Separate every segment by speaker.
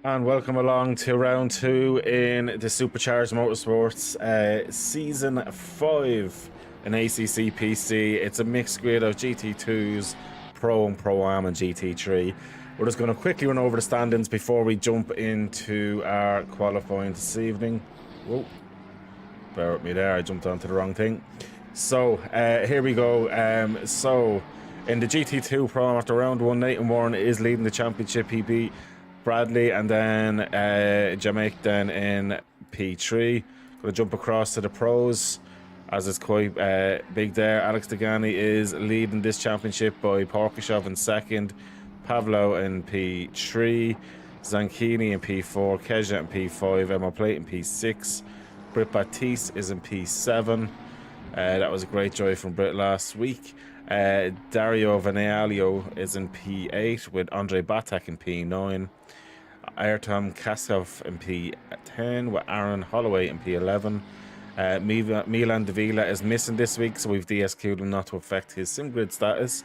Speaker 1: And welcome along to round 2 in the Supercharged Motorsports Season 5 in ACC PC. It's a mixed grid of GT2s, Pro and Pro-Am and GT3. We're just going to quickly run over the standings before we jump into our qualifying this evening. Whoa, bear with me there, I jumped onto the wrong thing. So, here we go. So, in the GT2 Pro, after round 1, Nathan Warren is leading the championship. He beat Bradley and then Jamaica then in P3. Gonna jump across to the pros as it's quite big there. Alex Degani is leading this championship by Porkashov in second, Pavlo in P3, Zanchini in P4, Kezha in P5, Emma Plate in P6, Britt Batiste is in P7. That was a great joy from Britt last week. Dario Vanalio is in P8 with Andre Batak in P9. Ayrton Kaskov in P10 with Aaron Holloway in P11. Milan Davila is missing this week, so we've DSQ'd him not to affect his SimGrid status.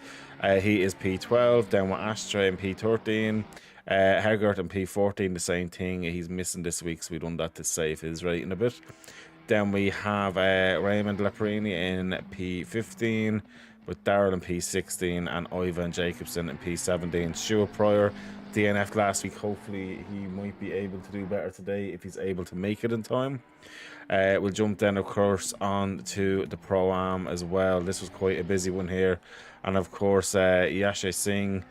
Speaker 1: He is P12, down with Ashtray in P13. Hegert in P14, the same thing. He's missing this week, so we've done that to save his rating a bit. Then we have Raymond Laprini in P15 with Darrell in P16 and Ivan Jacobson in P17. Stuart Pryor DNF'd last week. Hopefully he might be able to do better today if he's able to make it in time. We'll jump then, of course, on to the Pro-Am as well. This was quite a busy one here. And, of course, Yashay Singh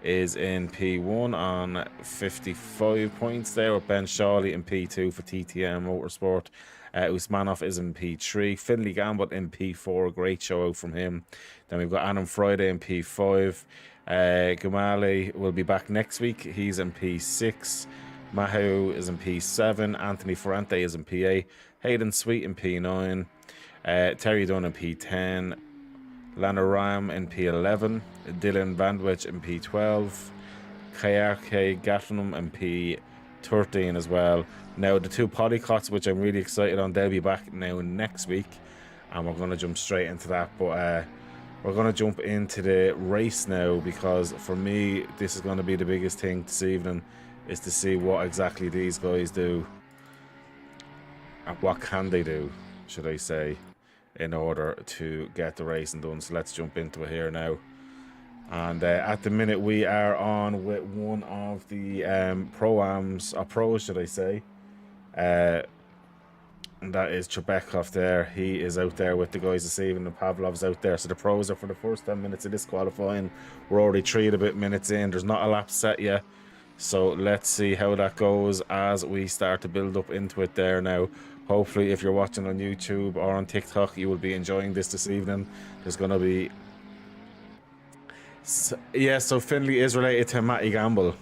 Speaker 1: is in P1 on 55 points there with Ben Shawley in P2 for TTM Motorsport. Usmanov is in P3. Finley Gambit in P4. Great show out from him. Then we've got Adam Friday in P5. Gumali will be back next week. He's in P6. Mahu is in P7. Anthony Ferrante is in P8. Hayden Sweet in P9. Terry Dunn in P10. Lana Ram in P11. Dylan Vandwich in P12. Kayake Gatlinum in P13 as well. Now the two polycots, which I'm really excited on, they'll be back now next week, and we're going to jump straight into that. But we're going to jump into the race now, because for me this is going to be the biggest thing this evening, is to see what exactly these guys do and what can they do, should I say, in order to get the racing done. So let's jump into it here now. And at the minute we are on with one of the Pro-Ams, or pros should I say, and that is Trebekov there. He is out there with the guys this evening, and Pavlov's out there. So the pros are for the first 10 minutes of this qualifying. We're already 3 and a bit minutes in. There's not a lap set yet, so let's see how that goes as we start to build up into it there now. Hopefully if you're watching on YouTube or on TikTok, you will be enjoying this evening. There's going to be... So Finley is related to Matty Gamble,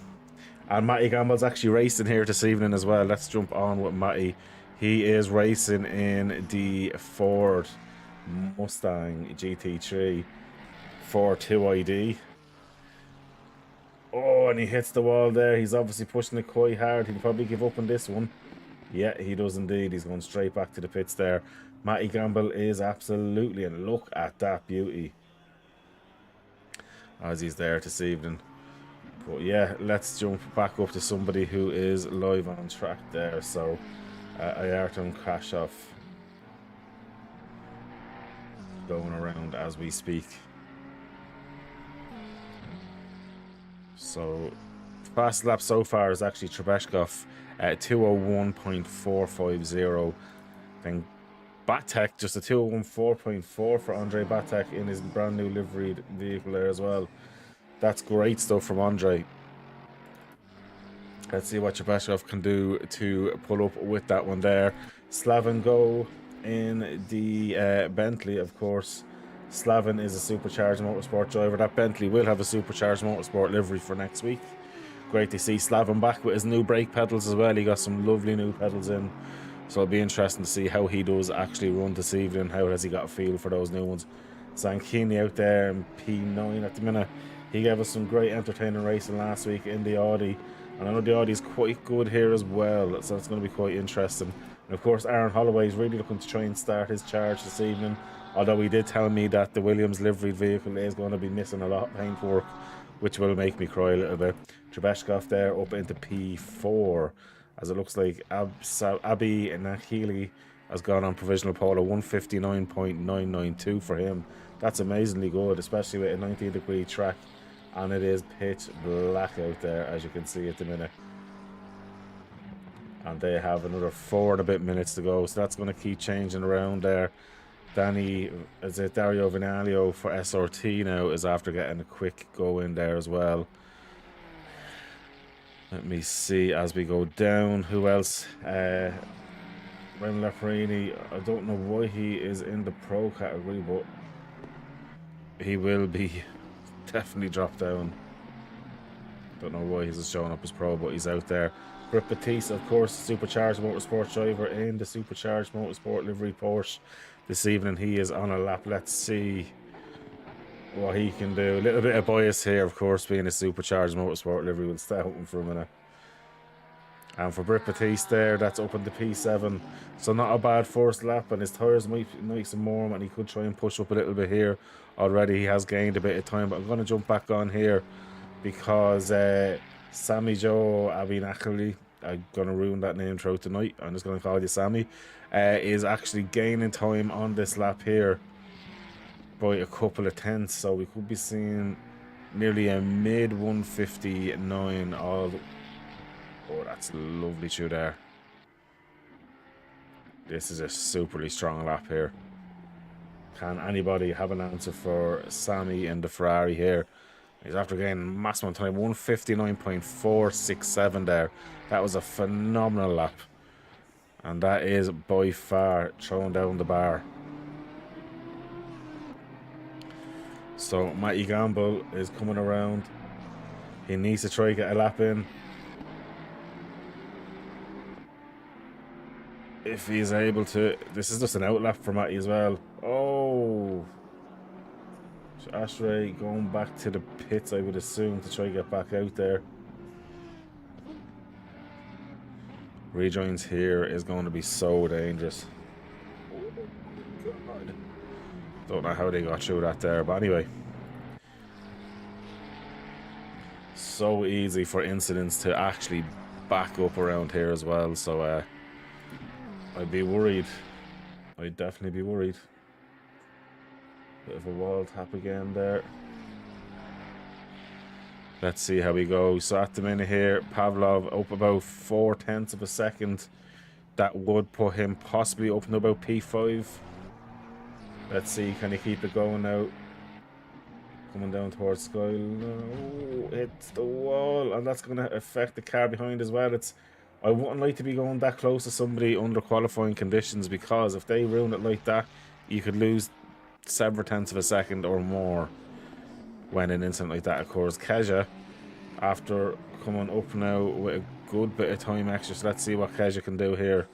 Speaker 1: and Matty Gamble's actually racing here this evening as well. Let's jump on with Matty. He is racing in the Ford Mustang GT3 42ID. Oh, and he hits the wall there. He's obviously pushing it quite hard. He'll probably give up on this one. Yeah, he does indeed. He's going straight back to the pits there. Matty Gamble is absolutely, and look at that beauty as he's there this evening. But yeah, let's jump back up to somebody who is live on track there. So Ayrton Krashov going around as we speak. So fast lap so far is actually Trebeshkov at 201.450. Then Batak just a 201.4 for Andre Batak in his brand new liveried vehicle there as well. That's great stuff from Andre. Let's see what Trebeshkov can do to pull up with that one there. Slavin Go in the Bentley, of course. Slavin is a Supercharged Motorsport driver. That Bentley will have a Supercharged Motorsport livery for next week. Great to see Slavin back with his new brake pedals as well. He got some lovely new pedals in, so it'll be interesting to see how he does actually run this evening. How has he got a feel for those new ones? Zanchini out there in P9 at the minute. He gave us some great entertaining racing last week in the Audi, and I know the Audi's quite good here as well, so it's going to be quite interesting. And of course Aaron Holloway is really looking to try and start his charge this evening, although he did tell me that the Williams livery vehicle is going to be missing a lot of paintwork, which will make me cry a little bit. Trebeshkov there up into P4, as it looks like Abi Nakhili has gone on provisional pole at 159.992 for him. That's amazingly good, especially with a 90-degree track, and it is pitch black out there, as you can see at the minute. And they have another 4 and a bit minutes to go, so that's going to keep changing around there. Dario Vinalio for SRT now is after getting a quick go in there as well. Let me see as we go down. Who else? Remy Lafarini. I don't know why he is in the pro category, but he will be definitely dropped down. Don't know why he's showing up as pro, but he's out there. Grip Batiste, of course, Supercharged Motorsport driver in the Supercharged Motorsport livery Porsche this evening. He is on a lap. Let's see what he can do. A little bit of bias here, of course, being a Supercharged Motorsport livery. We'll stay open for a minute. And for Brit Batiste there, that's up in the P7. So not a bad first lap, and his tyres might be nice and warm, and he could try and push up a little bit here. Already he has gained a bit of time, but I'm going to jump back on here because Sammy Joe Abinakali, I'm going to ruin that name throughout the night, I'm just going to call you Sammy, is actually gaining time on this lap here by a couple of tenths. So we could be seeing nearly a mid 159 all. Oh, that's lovely through there. This is a superly strong lap here. Can anybody have an answer for Sammy in the Ferrari here? He's after gaining maximum time, 159.467 there. That was a phenomenal lap. And that is by far throwing down the bar. So Matty Gamble is coming around. He needs to try to get a lap in. If he's able to. This is just an outlap for Matty as well. Oh, so Ashray going back to the pits, I would assume, to try to get back out there. Rejoins here is going to be so dangerous. Oh God. Don't know how they got through that there, but anyway, so easy for incidents to actually back up around here as well. So I'd be worried. I'd definitely be worried. Bit of a wall tap again there. Let's see how we go. So at the minute here, Pavlov up about 0.4 of a second. That would put him possibly up to about P5. Let's see, can he keep it going now? Coming down towards Sky. No, hits the wall, and that's going to affect the car behind as well. I wouldn't like to be going that close to somebody under qualifying conditions, because if they ruin it like that, you could lose several tenths of a second or more when an incident like that occurs. Keja, after coming up now with a good bit of time extra, so let's see what Keja can do here.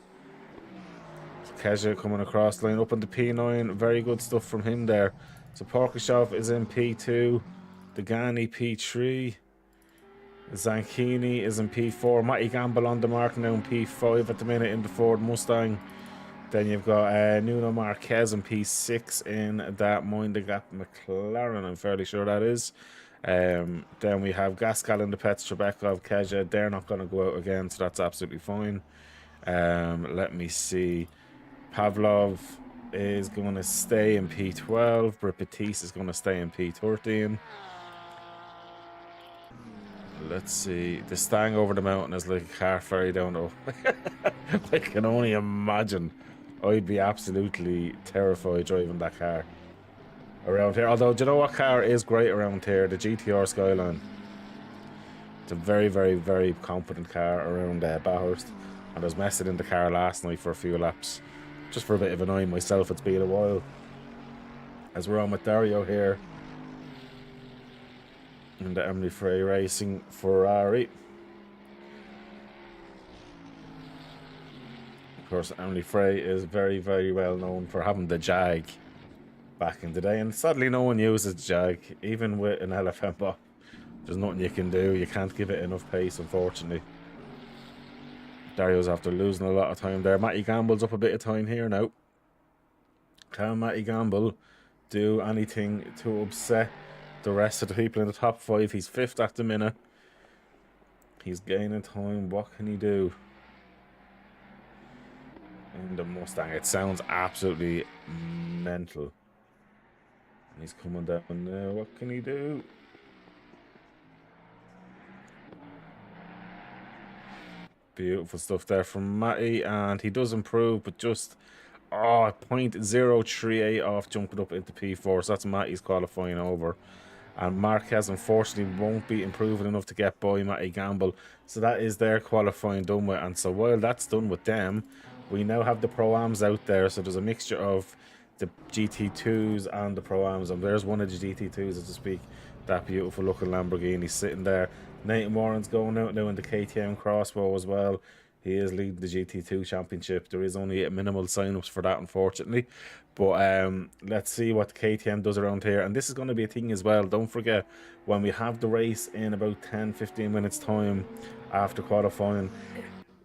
Speaker 1: Keja coming across the line up in the P9, very good stuff from him there. So Porkashov is in P2, Degani P3, Zanchini is in P4, Matty Gamble on the mark now in P5 at the minute in the Ford Mustang. Then you've got Nuno Marquez in P6 in that Mind the Gap McLaren, I'm fairly sure that is. Then we have Gascal in the Pets, Trebekov, Keja, they're not going to go out again, so that's absolutely fine. Let me see. Pavlov is going to stay in P12, Brit Batiste is going to stay in P13. Let's see. The Stang over the mountain is like a car ferry down the I can only imagine. I'd be absolutely terrified driving that car around here. Although, do you know what car is great around here? The GTR Skyline. It's a very, very, very competent car around Bathurst. And I was messing in the car last night for a few laps, just for a bit of an eye myself. It's been a while. As we're on with Dario here in the Emily Frey Racing Ferrari. Of course, Emily Frey is very, very well known for having the Jag back in the day, and sadly no one uses the Jag, even with an LFM bot. There's nothing you can do. You can't give it enough pace, unfortunately. Dario's after losing a lot of time there. Matty Gamble's up a bit of time here now. Can Matty Gamble do anything to upset the rest of the people in the top 5. He's 5th at the minute. He's gaining time. What can he do? In the Mustang, it sounds absolutely mental. And he's coming down now. What can he do? Beautiful stuff there from Matty, and he does improve, but just 0.038 off jumping up into P4. So that's Matty's qualifying over. And Marquez unfortunately won't be improving enough to get by Matty Gamble. So that is their qualifying done with. And so while that's done with them, we now have the Pro-Ams out there. So there's a mixture of the GT2s and the Pro-Ams. And there's one of the GT2s, so to speak. That beautiful looking Lamborghini sitting there. Nathan Warren's going out now in the KTM Crossbow as well. He is leading the GT2 championship. There is only minimal sign-ups for that, unfortunately. But let's see what the KTM does around here. And this is going to be a thing as well. Don't forget, when we have the race in about 10-15 minutes time after qualifying,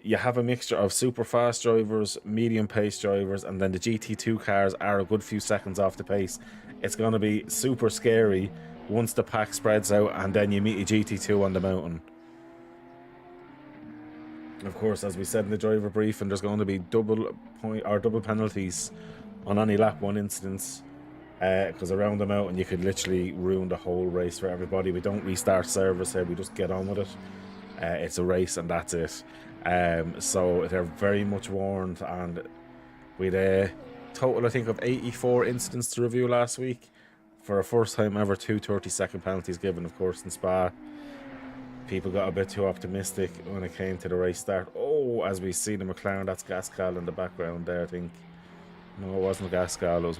Speaker 1: you have a mixture of super fast drivers, medium pace drivers, and then the GT2 cars are a good few seconds off the pace. It's going to be super scary once the pack spreads out and then you meet a GT2 on the mountain. Of course, as we said in the driver briefing, there's going to be double penalties on any lap 1 incidents, because around the mountain you could literally ruin the whole race for everybody. We don't restart service here, we just get on with it. It's a race and that's it. So they're very much warned, and we had a total I think of 84 incidents to review last week. For a first time ever, 2 30-second penalties given, of course, in Spa. People got a bit too optimistic when it came to the race start. Oh, as we see the McLaren, that's Gascal in the background there, I think. No, it wasn't Gascal, it was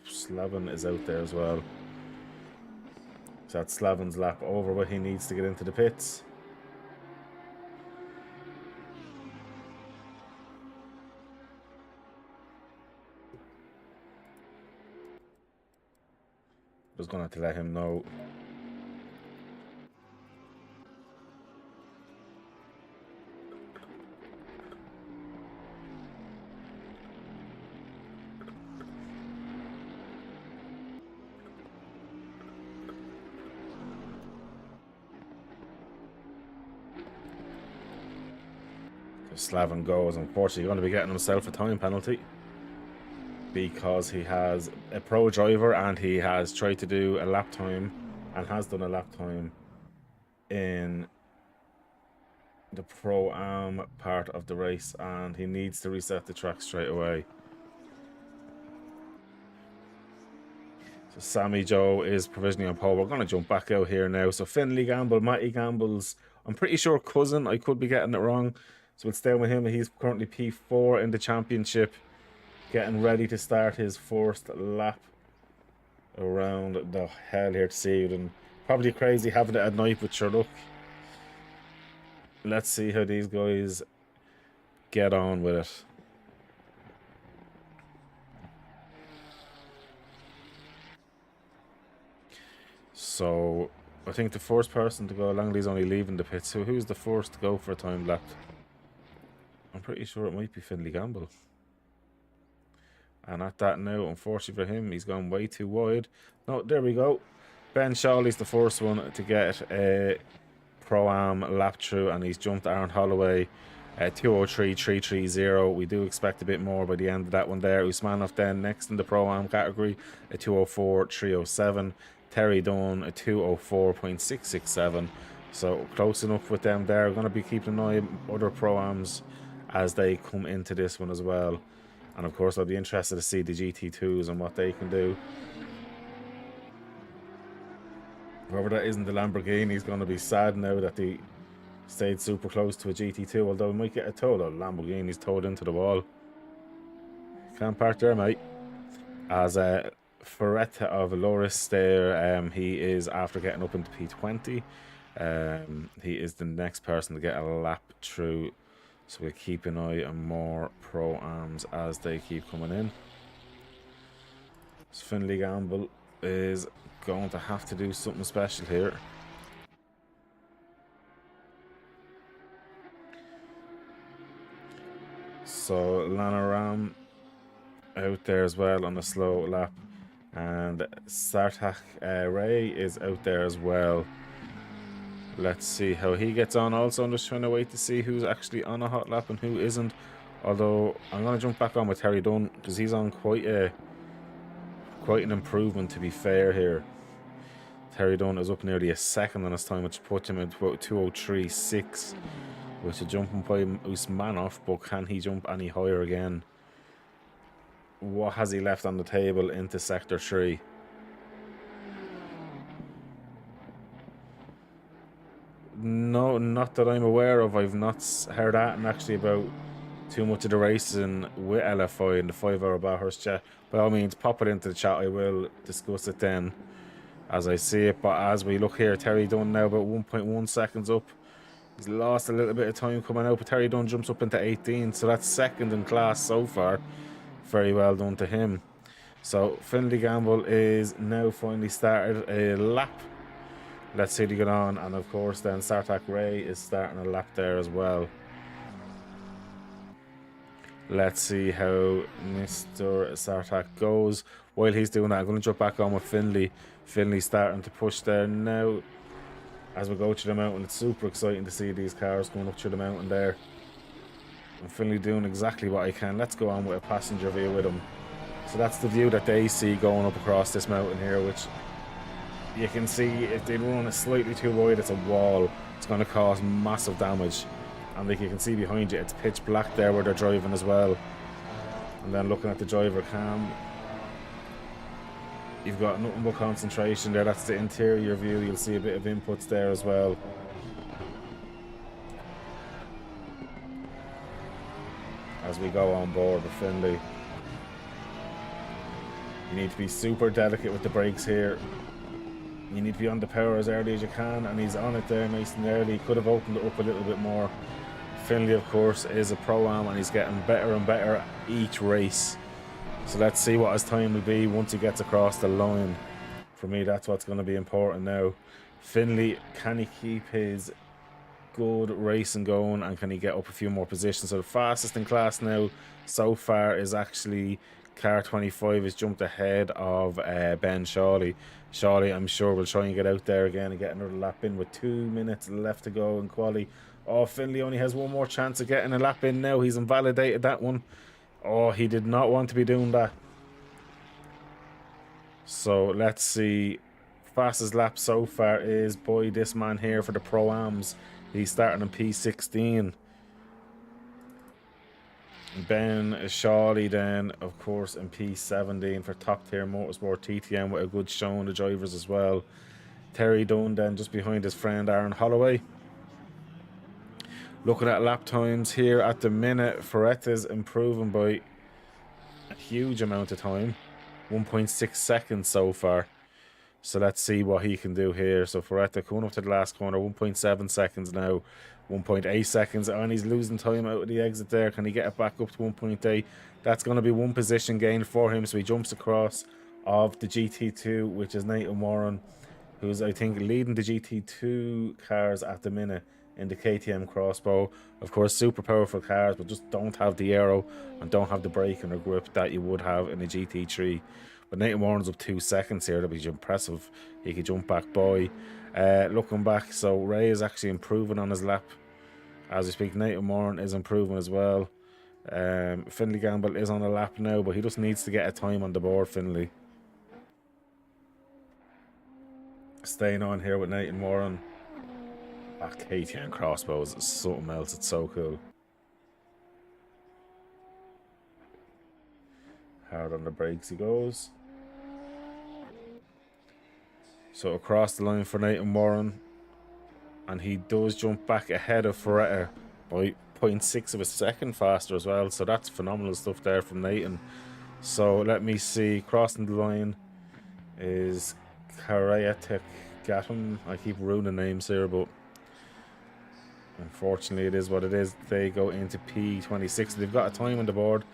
Speaker 1: Slavin is out there as well. So that's Slavin's lap over, but he needs to get into the pits. Just going to have to let him know. Slavin goes. Unfortunately, going to be getting himself a time penalty because he has a pro driver and he has tried to do a lap time and has done a lap time in the Pro-Am part of the race, and he needs to reset the track straight away. So Sammy Joe is provisionally on pole. We're going to jump back out here now. So Finley Gamble, Matty Gamble's, I'm pretty sure cousin. I could be getting it wrong. So we'll stay with him. He's currently P4 in the championship, getting ready to start his first lap around the hell here to see it. And probably crazy having it at night, but sure, look. Let's see how these guys get on with it. So I think the first person to go, Langley's only leaving the pit. So who's the first to go for a time lap? I'm pretty sure it might be Finley Gamble. And at that now, unfortunately for him, he's gone way too wide. No, there we go. Ben Shawley's the first one to get a Pro-Am lap through, and he's jumped Aaron Holloway 203.330. We do expect a bit more by the end of that one there. Usmanov then next in the Pro-Am category, a 204.307. Terry Dunn, a 204.667. So close enough with them there. We're going to be keeping an eye on other Pro-Ams as they come into this one as well. And of course, I'll be interested to see the GT2s and what they can do. Whoever that isn't the Lamborghini is going to be sad now that they stayed super close to a GT2, although we might get a tow. The Lamborghini's towed into the wall. Can't park there, mate. As Ferretta of Loris there, he is after getting up into P20. He is the next person to get a lap through. So we'll keep an eye on more Pro-Ams as they keep coming in. So Finley Gamble is going to have to do something special here. So Lana Ram out there as well on a slow lap. And Sartak Ray is out there as well. Let's see how he gets on. Also, I'm just trying to wait to see who's actually on a hot lap and who isn't. Although I'm going to jump back on with Terry Dunn because he's on quite an improvement, to be fair here. Terry Dunn is up nearly a second on his time, which puts him at about 2:03.6, which is jumping by Usmanov, but can he jump any higher again? What has he left on the table into Sector 3? No, not that I'm aware of. I've not heard that actually about too much of the racing with LFI in the 5-hour Bathurst chat. By all means, pop it into the chat. I will discuss it then as I see it. But as we look here, Terry Dunn now about 1.1 seconds up. He's lost a little bit of time coming out, but Terry Dunn jumps up into 18, so that's second in class so far. Very well done to him. So Finley Gamble is now finally started a lap. Let's see to get on, and of course then Sartak Ray is starting a lap there as well. Let's see how Mr. Sartak goes. While he's doing that, I'm going to jump back on with Finley. Finley starting to push there now. As we go through the mountain, it's super exciting to see these cars going up through the mountain there. And Finley doing exactly what I can. Let's go on with a passenger view with him. So that's the view that they see going up across this mountain here, which you can see if they run it slightly too wide, it's a wall. It's going to cause massive damage. And like you can see behind you, it's pitch black there where they're driving as well. And then looking at the driver cam, you've got nothing but concentration there. That's the interior view. You'll see a bit of inputs there as well. As we go on board with Finley, you need to be super delicate with the brakes here. You need to be on the power as early as you can, and he's on it there nice and early. He could have opened it up a little bit more. Finley, of course, is a pro-am, and he's getting better and better each race. So let's see what his time will be once he gets across the line. For me, that's what's going to be important now. Finley, can he keep his good racing going, and can he get up a few more positions? So the fastest in class now so far is actually car 25 has jumped ahead of Ben Shawley. Shawley, I'm sure, will try and get out there again and get another lap in with 2 minutes left to go in quali. Oh, Finley only has one more chance of getting a lap in now. He's invalidated that one. Oh, he did not want to be doing that. So let's see. Fastest lap so far is by this man here for the Pro-Ams. He's starting in P16. Ben Shawley then, of course, in P17 for Top Tier Motorsport TTM with a good show on the drivers as well. Terry Dunn then just behind his friend Aaron Holloway. Looking at lap times here at the minute, Ferretta's improving by a huge amount of time. 1.6 seconds so far. So let's see what he can do here. So Ferretta coming up to the last corner, 1.7 seconds now. 1.8 seconds, and he's losing time out of the exit there. Can he get it back up to 1.8? That's going to be one position gain for him. So he jumps across of the GT2, which is Nathan Warren, who's, I think, leading the GT2 cars at the minute in the KTM Crossbow. Of course, super powerful cars, but just don't have the aero and don't have the braking or grip that you would have in a GT3. But Nathan Warren's up 2 seconds here. That'll be impressive. He could jump back by. Looking back, so Ray is actually improving on his lap. As we speak, Nathan Warren is improving as well. Finley Gamble is on a lap now, but he just needs to get a time on the board, Finley. Staying on here with Nathan Warren. KTM Crossbows is something else. It's so cool. Hard on the brakes he goes. So across the line for Nathan Warren. And he does jump back ahead of Ferretta by 0.6 of a second faster as well. So that's phenomenal stuff there from Nathan. So let me see. Crossing the line is Karayatek Gatum. I keep ruining names here, but unfortunately it is what it is. They go into P26. They've got a time on the board.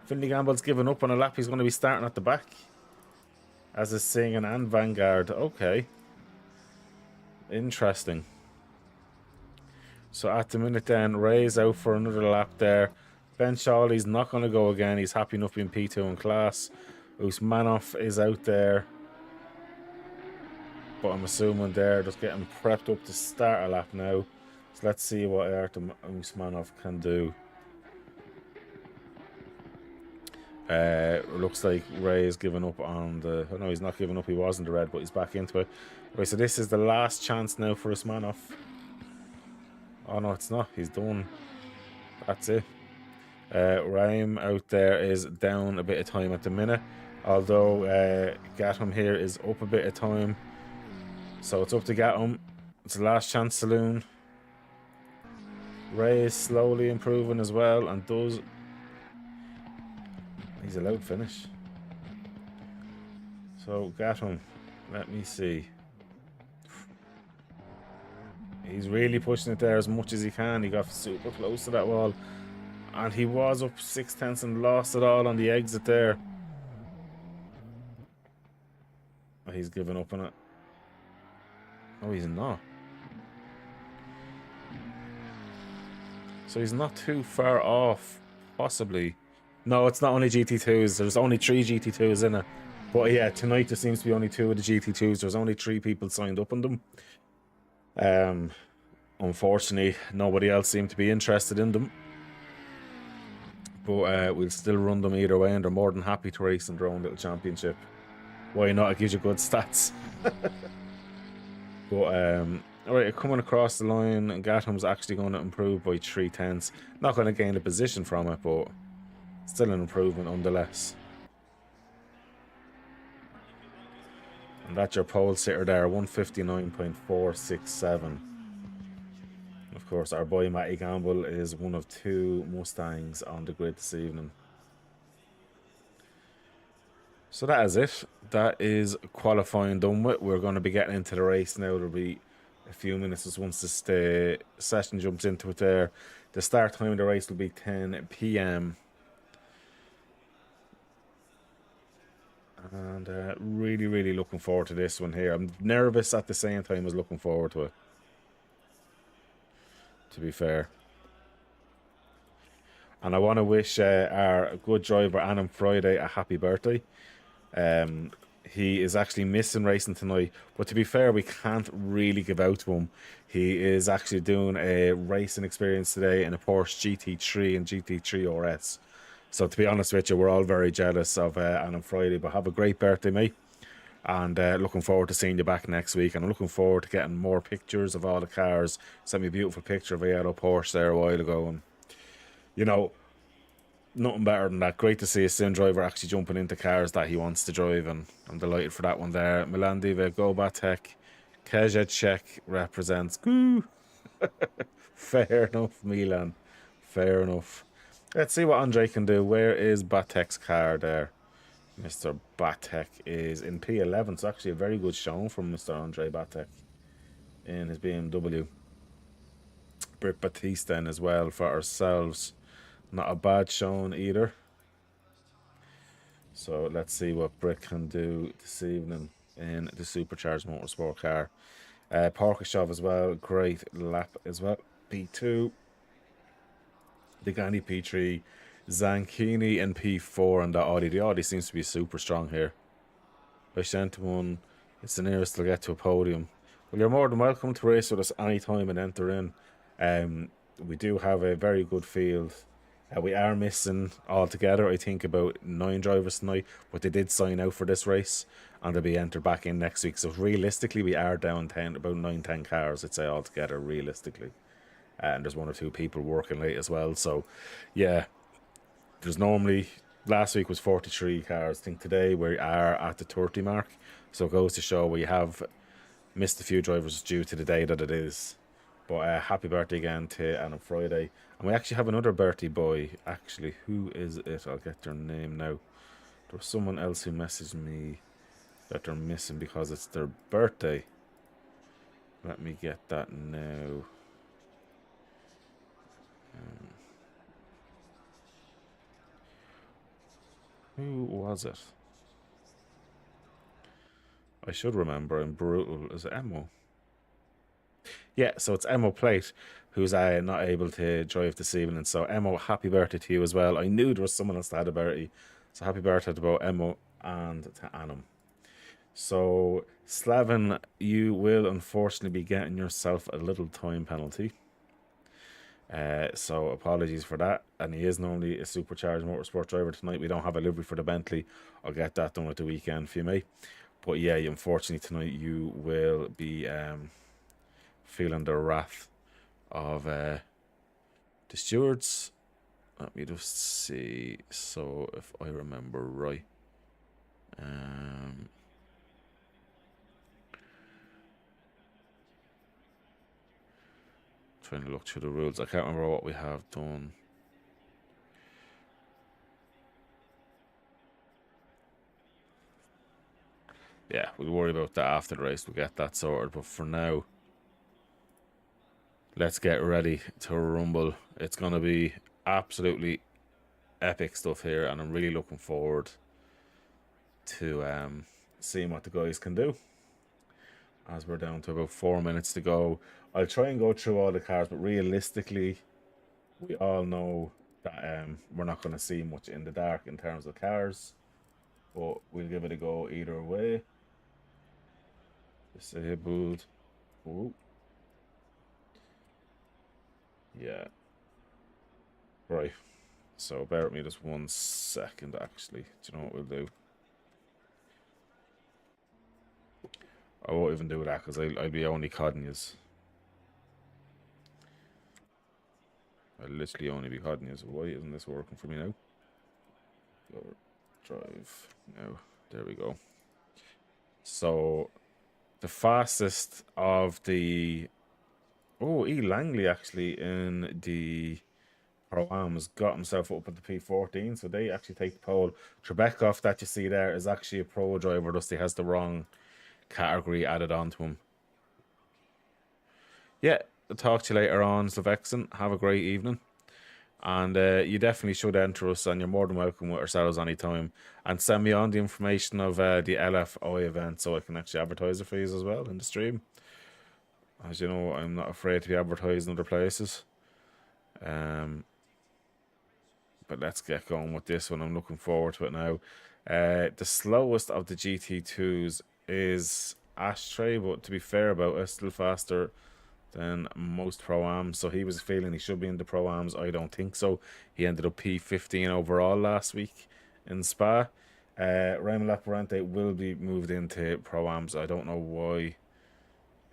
Speaker 1: Finley Gamble's given up on a lap. He's going to be starting at the back. As is Singing and Vanguard. Okay. Interesting. So at the minute then, Ray's out for another lap there. Ben Shawley's not going to go again. He's happy enough being P2 in class. Usmanov is out there, but I'm assuming they're just getting prepped up to start a lap now. So let's see what Artem Usmanov can do. Looks like Ray is giving up on the... Oh, no, he's not giving up. He was in the red, but he's back into it. Right, so this is the last chance now for Usmanov. Oh, no, it's not. He's done. That's it. Raim out there is down a bit of time at the minute. Although Gatham here is up a bit of time. So it's up to Gatham. It's the last chance saloon. Ray is slowly improving as well and does... He's allowed finish. So Gatham, let me see. He's really pushing it there as much as he can. He got super close to that wall. And he was up 6/10 and lost it all on the exit there. He's giving up on it. Oh, he's not. So he's not too far off, possibly. No, it's not only GT2s. There's only 3 GT2s in it. But yeah, tonight there seems to be only 2 of the GT2s. There's only 3 people signed up on them. Unfortunately, nobody else seemed to be interested in them. But we'll still run them either way, and they're more than happy to race in their own little championship. Why not? It gives you good stats. But alright, coming across the line, and Gatham's actually going to improve by 3/10. Not going to gain a position from it, but still an improvement nonetheless. And that's your pole sitter there, 159.467. Of course, our boy Matty Gamble is one of 2 Mustangs on the grid this evening. So that is it. That is qualifying done with. We're going to be getting into the race now. There'll be a few minutes just once this session jumps into it there. The start time of the race will be 10 p.m. And really, really looking forward to this one here. I'm nervous at the same time as looking forward to it, to be fair. And I want to wish our good driver, Adam Friday, a happy birthday. He is actually missing racing tonight, but to be fair, we can't really give out to him. He is actually doing a racing experience today in a Porsche GT3 and GT3 RS. So to be honest with you, we're all very jealous of Adam Friday, but have a great birthday, mate. And looking forward to seeing you back next week. And I'm looking forward to getting more pictures of all the cars. Sent me a beautiful picture of a yellow Porsche there a while ago. And, you know, nothing better than that. Great to see a sim driver actually jumping into cars that he wants to drive. And I'm delighted for that one there. Milan Diva, Go Batek, Czech represents. Goo! Fair enough, Milan. Fair enough. Let's see what Andre can do. Where is Batek's car there? Mr. Batek is in P11. It's actually a very good showing from Mr. Andre Batek in his BMW. Britt Batiste then as well for ourselves. Not a bad showing either. So let's see what Britt can do this evening in the Supercharged Motorsport car. Porkashov as well. Great lap as well. P2. Degani P3, Zanchini in P4, and the Audi. The Audi seems to be super strong here. By one, it's the nearest they'll get to a podium. Well, you're more than welcome to race with us anytime and enter in. We do have a very good field. We are missing altogether, I think, about 9 drivers tonight, but they did sign out for this race, and they'll be entered back in next week. So realistically, we are down 10, about 9-10 cars, I'd say, altogether, realistically. And there's 1 or 2 people working late as well. So, yeah, there's normally... Last week was 43 cars. I think today we are at the 30 mark. So it goes to show we have missed a few drivers due to the day that it is. But happy birthday again to Anna Friday. And we actually have another birthday boy. Actually, who is it? I'll get their name now. There was someone else who messaged me that they're missing because it's their birthday. Let me get that now. Who was it? I should remember. I'm brutal. Is it Emo? Yeah, so it's Emo Plate who's not able to drive this evening. So Emo, happy birthday to you as well. I knew there was someone else that had a birthday. So happy birthday to both Emo and to Annam. So, Slavin, you will unfortunately be getting yourself a little time penalty. So apologies for that. And he is normally a Supercharged Motorsport driver tonight. We don't have a livery for the Bentley. I'll get that done at the weekend for you, mate. But yeah, unfortunately tonight you will be feeling the wrath of the stewards. Let me just see. So if I remember right, trying to look through the rules. I can't remember what we have done. Yeah, we'll worry about that after the race. We'll get that sorted. But for now, let's get ready to rumble. It's going to be absolutely epic stuff here, and I'm really looking forward to seeing what the guys can do. As we're down to about 4 minutes to go, I'll try and go through all the cars, but realistically, we all know that we're not going to see much in the dark in terms of cars, but we'll give it a go either way. Disabled. Ooh. Yeah. Right. So bear with me just 1 second, actually. Do you know what we'll do? I won't even do that because I'll be only codding yous. I'll literally only be codding yous. Why isn't this working for me now? Go drive. Now, there we go. So, the fastest of the... Oh, E. Langley actually in the Pro-Ams got himself up at the P14, so they actually take the pole. Trebekov that you see there is actually a pro driver, thus he has the wrong category added onto him. Yeah, I'll talk to you later on, Slovexan. Have a great evening. And you definitely should enter us, and you're more than welcome with ourselves anytime. And send me on the information of the LFI event so I can actually advertise it for you as well in the stream. As you know, I'm not afraid to be advertising other places. But let's get going with this one. I'm looking forward to it now. The slowest of the GT2s is Ashtray, but to be fair about it, still faster than most Pro-Ams. So he was feeling he should be in the Pro-Ams. I don't think so. He ended up P15 overall last week in Spa. Raymond Laparente will be moved into Pro-Ams. I don't know why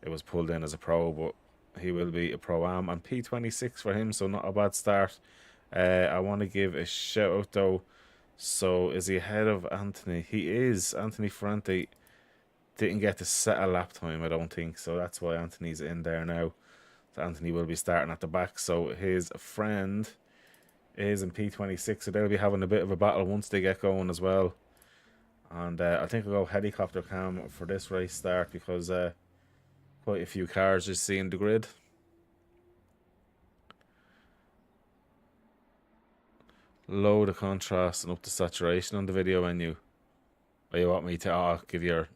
Speaker 1: it was pulled in as a Pro, but he will be a Pro-Am. And P26 for him, so not a bad start. I want to give a shout out though. So is he ahead of Anthony? He is. Anthony Ferrante didn't get to set a lap time, I don't think. So that's why Anthony's in there now. So Anthony will be starting at the back. So his friend is in P26. So they'll be having a bit of a battle once they get going as well. And I think I'll go helicopter cam for this race start because quite a few cars just seeing the grid. Low the contrast and up the saturation on the video menu. Oh, you want me to give your...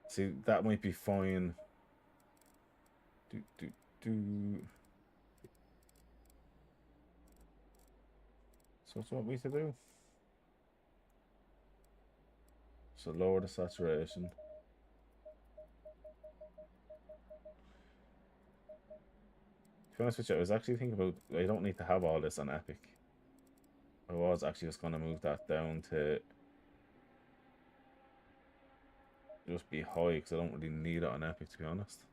Speaker 1: See, that might be fine. So what you want me to do? So lower the saturation. To be honest with you, I was actually thinking about... I don't need to have all this on Epic. I was actually just going to move that down to just be high because I don't really need it on Epic, to be honest.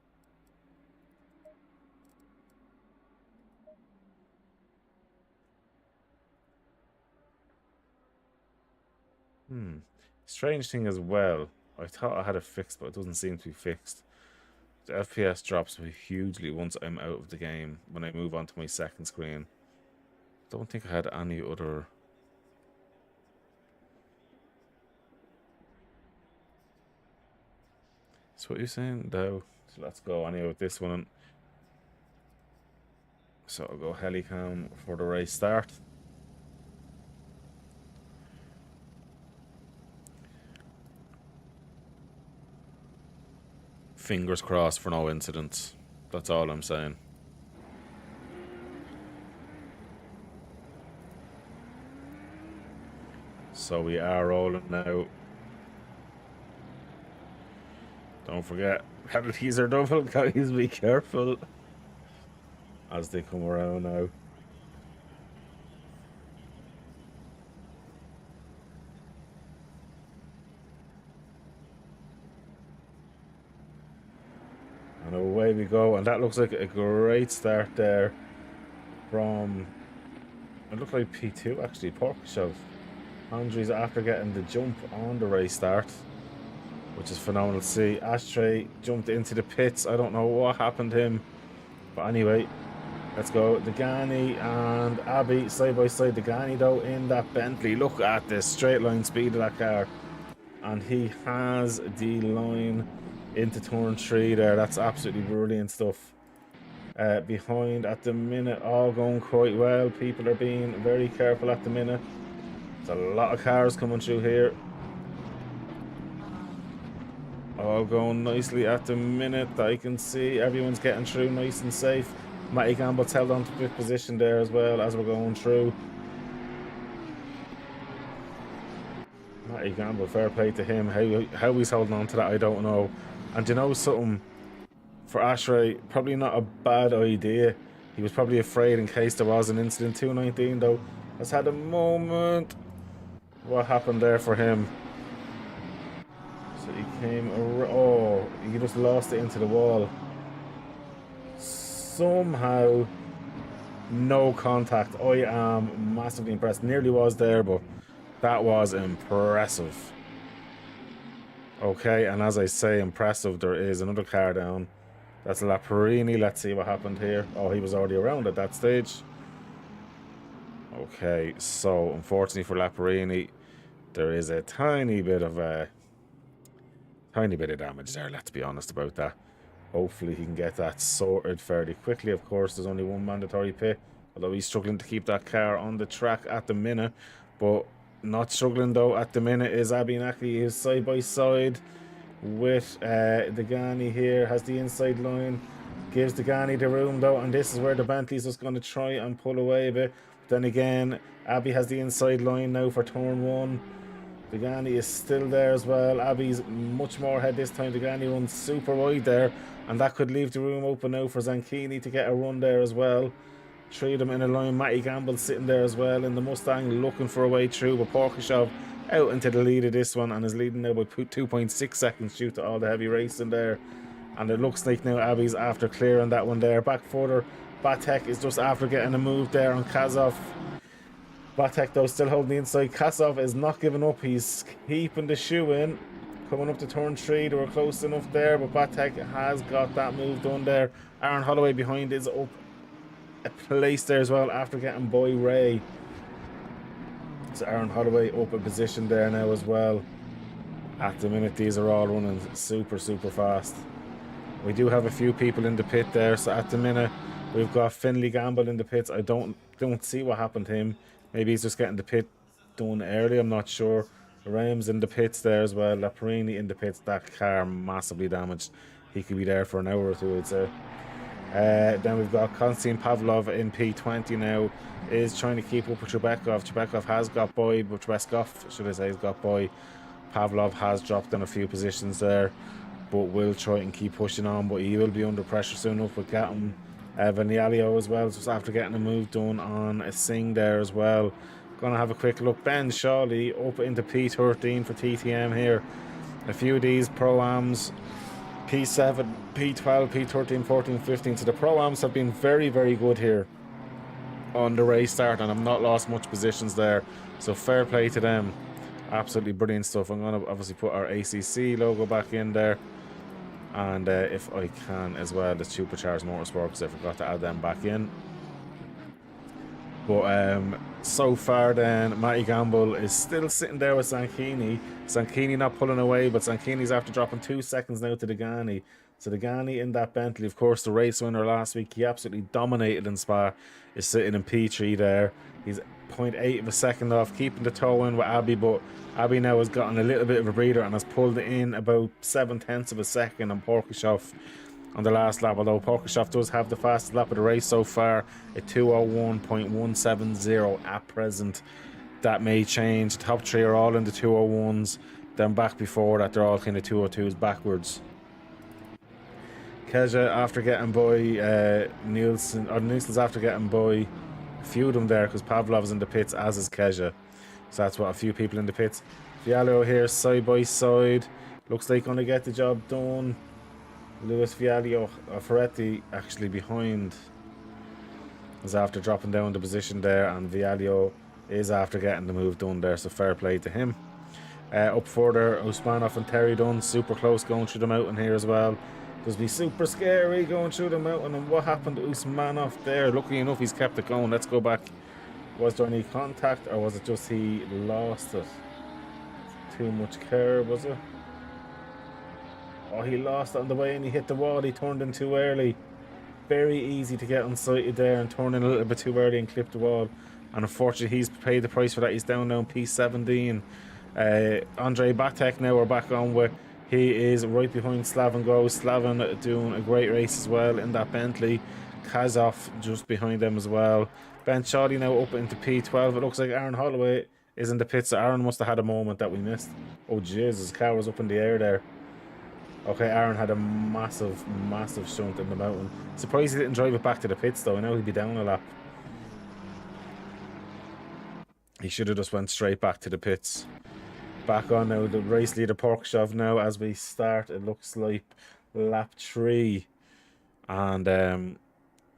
Speaker 1: Strange thing as well, I thought I had it fixed, but it doesn't seem to be fixed. The FPS drops me hugely once I'm out of the game when I move on to my second screen. Don't think I had any other... That's what you're saying? No. So let's go anyway with this one. So I'll go helicam for the race start. Fingers crossed for no incidents. That's all I'm saying. So we are rolling now. Don't forget, penalties are double, guys. Be careful as they come around now. And away we go. And that looks like a great start there from, it looked like P2 actually, Porkshov. Andrews after getting the jump on the race start, which is phenomenal to see. Ashtray jumped into the pits. I don't know what happened to him. But anyway, let's go. Degani and Abbey side by side. Degani though in that Bentley. Look at the straight line speed of that car. And he has the line into turn 3 there. That's absolutely brilliant stuff. Behind at the minute, all going quite well. People are being very careful at the minute. There's a lot of cars coming through here. All going nicely at the minute. I can see everyone's getting through nice and safe. Matty Gamble's held on to fifth position there as well as we're going through. Matty Gamble, fair play to him. How he's holding on to that, I don't know. And you know something? For Ashray, probably not a bad idea. He was probably afraid in case there was an incident. 219 though has had a moment. What happened there for him? So he came around. Oh, he just lost it into the wall. Somehow, no contact. I am massively impressed. Nearly was there, but that was impressive. Okay, and as I say, impressive, there is another car down. That's Laparini. Let's see what happened here. Oh, he was already around at that stage. Okay, so unfortunately for Laparini, there is a tiny bit of damage there. Let's be honest about that. Hopefully he can get that sorted fairly quickly. Of course, there's only one mandatory pit, although he's struggling to keep that car on the track at the minute. But not struggling though at the minute is Abby Nackley, who's side by side with Degani here. Has the inside line, gives Degani the room though, and this is where the Bentley's just going to try and pull away a bit. Then again, Abby has the inside line now for turn 1. Degani is still there as well. Abby's much more ahead this time. Degani runs super wide there, and that could leave the room open now for Zanchini to get a run there as well. 3 of them in a line. Matty Gamble sitting there as well in the Mustang, looking for a way through, but Porkashov out into the lead of this one and is leading now by 2.6 seconds due to all the heavy racing there. And it looks like now Abby's after clearing that one there. Back further, Batek is just after getting a move there on Kazov. Batek though still holding the inside. Kazov is not giving up. He's keeping the shoe in. Coming up to turn 3, they were close enough there, but Batek has got that move done there. Aaron Holloway behind is up a place there as well after getting Boy Ray. So Aaron Holloway up a position there now as well. At the minute, these are all running super fast. We do have a few people in the pit there, so at the minute we've got Finley Gamble in the pits. I don't see what happened to him. Maybe he's just getting the pit done early, I'm not sure. Rams in the pits there as well. Laparini in the pits. That car massively damaged. He could be there for an hour or two, I'd say. Then we've got Konstantin Pavlov in P20 now, is trying to keep up with Trebekov. Trebekov has got by, but Trebekov, should I say, has got by. Pavlov has dropped in a few positions there, but will try and keep pushing on, but he will be under pressure soon enough with Gatton. Vanialio as well, just after getting a move done on a Singh there as well. Gonna have a quick look. Ben Shawley up into P13 for TTM here. A few of these Pro-Ams, P7, P12, P13, 14, 15. So the Pro-Ams have been very good here on the race start, and I've not lost much positions there. So fair play to them. Absolutely brilliant stuff. I'm going to obviously put our ACC logo back in there. And if I can as well, the Supercharged Motorsport, because I forgot to add them back in. But so far then, Matty Gamble is still sitting there with Zanchini. Zanchini not pulling away, but Zanchini's after dropping 2 seconds now to Degani. So Degani in that Bentley, of course, the race winner last week, he absolutely dominated in Spa, is sitting in P3 there. He's 0.8 of a second off, keeping the toe in with Abby, but Abby now has gotten a little bit of a breather and has pulled in about 7/10 of a second on Porkashov on the last lap, although Porkashov does have the fastest lap of the race so far at 2:01.170 at present. that may change. The top 3 are all in the 201s. Then back before that, they're all kind of 202s backwards. Keja after getting by Nielsen, or Nielsen's after getting by a few of them there, because Pavlov's in the pits, as is Keja. So that's what, a few people in the pits. Viallo here side by side. Looks like going to get the job done. Luis Viallo, Ferretti actually behind, is after dropping down the position there, and Viallo is after getting the move done there, so fair play to him. Up further, Usmanov and Terry Dunn, super close going through the mountain here as well. Does be super scary going through the mountain, and what happened to Usmanov there? Luckily enough, he's kept it going. Let's go back. Was there any contact, or was it just he lost it? Too much care, was it? Oh, he lost it on the way and he hit the wall. He turned in too early. Very easy to get unsighted there and turn in a little bit too early and clip the wall. And unfortunately, he's paid the price for that. He's down now in P17. Andrei Batek now we're back on with. He is right behind Slaven Go. Slaven doing a great race as well in that Bentley. Kazov just behind them as well. Ben Shoddy now up into P12. It looks like Aaron Holloway is in the pits. So Aaron must have had a moment that we missed. Oh, jeez, his car was up in the air there. Okay, Aaron had a massive shunt in the mountain. Surprised he didn't drive it back to the pits though. I know he'd be down a lap. He should have just went straight back to the pits. Back on now, the race leader Porkshov now as we start. It looks like lap 3. And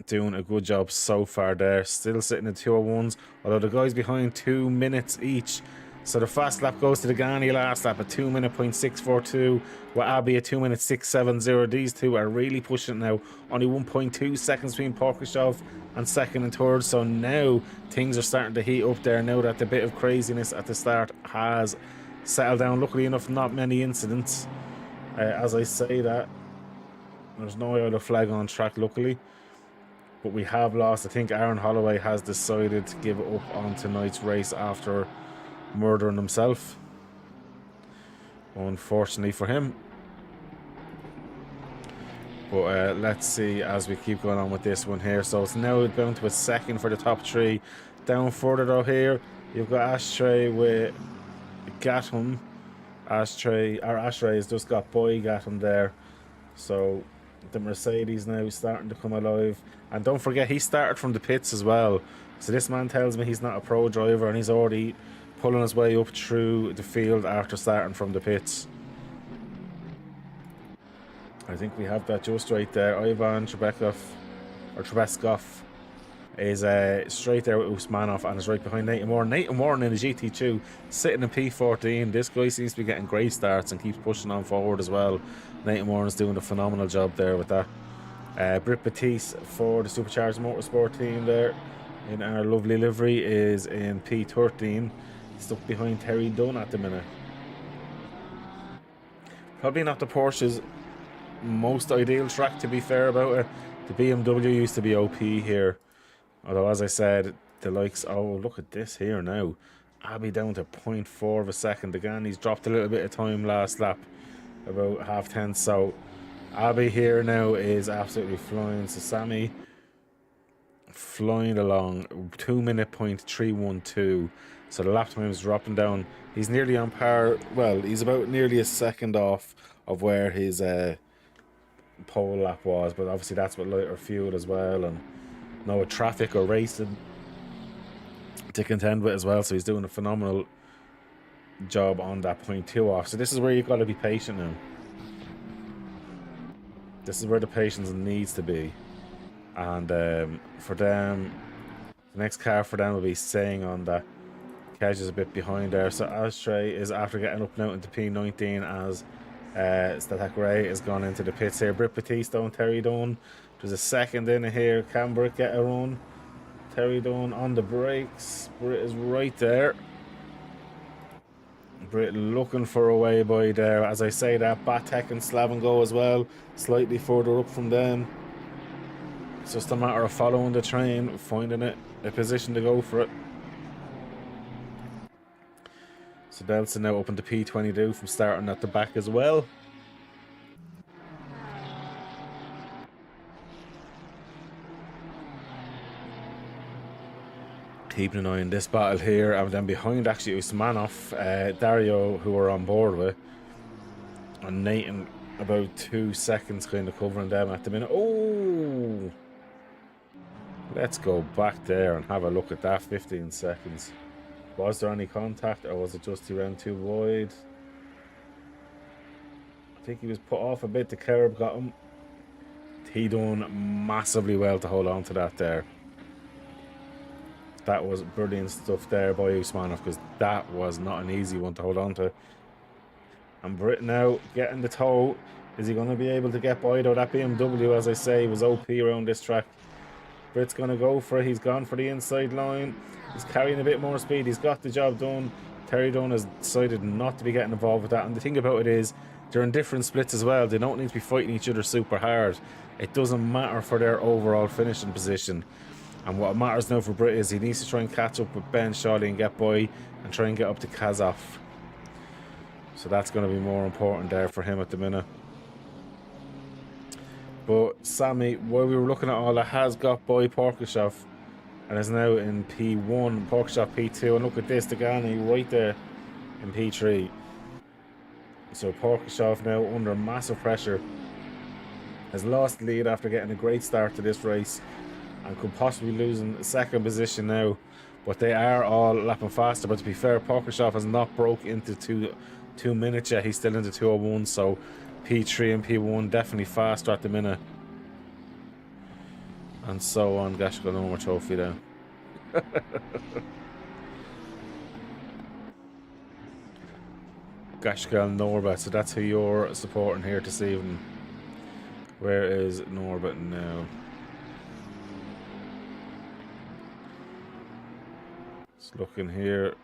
Speaker 1: doing a good job so far there. Still sitting in 201s. Although the guys behind 2 minutes each. So the fast lap goes to the Ghani last lap at 2:642, with Abbey at 2:670. These two are really pushing it now. Only 1.2 seconds between Porkashov and second and third. So now things are starting to heat up there now that the bit of craziness at the start has settled down. Luckily enough, not many incidents. As I say that, there's no other flag on track, luckily. But we have lost. I think Aaron Holloway has decided to give up on tonight's race after murdering himself, unfortunately for him. But let's see as we keep going on with this one here. So it's now down to a second for the top 3. Down further though here, you've got Ashtray with Gatham. Ashtray has just got by Gatham there. So the Mercedes now starting to come alive. And don't forget, he started from the pits as well. So this man tells me he's not a pro driver, and he's already pulling his way up through the field after starting from the pits. I think we have that just right there. Ivan Trebekov is straight there with Usmanov and is right behind Nathan Warren. Nathan Warren in the GT2 sitting in P14. This guy seems to be getting great starts and keeps pushing on forward as well. Nathan Warren's doing a phenomenal job there with that. Britt Batiste for the Supercharged Motorsport team there in our lovely livery is in P13. Stuck behind Terry Dunn at the minute. Probably not the Porsche's most ideal track, to be fair about it. The BMW used to be OP here. Although, as I said, the likes... Oh, look at this here now. Abbey down to 0.4 of a second. Again, he's dropped a little bit of time last lap. About half 10. So, Abbey here now is absolutely flying. So, Sammy flying along. 2:312. So the lap time is dropping down. He's nearly on par. Well, he's about nearly a second off of where his pole lap was. But obviously that's with lighter fuel as well. And no traffic or racing to contend with as well. So he's doing a phenomenal job on that 0.2 off. So this is where you've got to be patient now. This is where the patience needs to be. And for them, the next car for them will be staying on that. Kedge is a bit behind there. So Ashtray is after getting up now into P19 as Statak Ray has gone into the pits here. Britt Batiste and Terry Dunn. There's a second in here. Can Britt get a run? Terry Dunn on the brakes. Britt is right there. Britt looking for a way by there. As I say that, Batek and Slaven Go as well. Slightly further up from them. It's just a matter of following the train, finding it a position to go for it. So Delson now up into P22 from starting at the back as well. Keeping an eye on this battle here, and then behind actually Usmanov, Dario, who we're on board with, and Nathan about 2 seconds kind of covering them at the minute. Oh, let's go back there and have a look at that. 15 seconds. Was there any contact, or was it just he ran too wide? I think he was put off a bit. The curb got him. He done massively well to hold on to that there. That was brilliant stuff there by Usmanov, because that was not an easy one to hold on to. And Britt now getting the toe. Is he going to be able to get by though? That BMW, as I say, was OP around this track. Britt's going to go for it. He's gone for the inside line. He's carrying a bit more speed. He's got the job done. Terry Dunn has decided not to be getting involved with that. And the thing about it is, they're in different splits as well. They don't need to be fighting each other super hard. It doesn't matter for their overall finishing position. And what matters now for Britt is he needs to try and catch up with Ben Shawley and get by and try and get up to Kazov. So that's going to be more important there for him at the minute. But Sammy, while we were looking at all that, has got by Porkashov and is now in P1, Porkashov P2. And look at this, Degani right there in P3. So Porkashov now under massive pressure. Has lost the lead after getting a great start to this race and could possibly lose in second position now. But they are all lapping faster. But to be fair, Porkashov has not broke into two minutes yet. He's still into 2:01, so P3 and P1 definitely faster at the minute. And so on. Gosh, got no more trophy there. Gashgal Norbert, so that's who you're supporting here this evening. Where is Norbert now? Just looking here.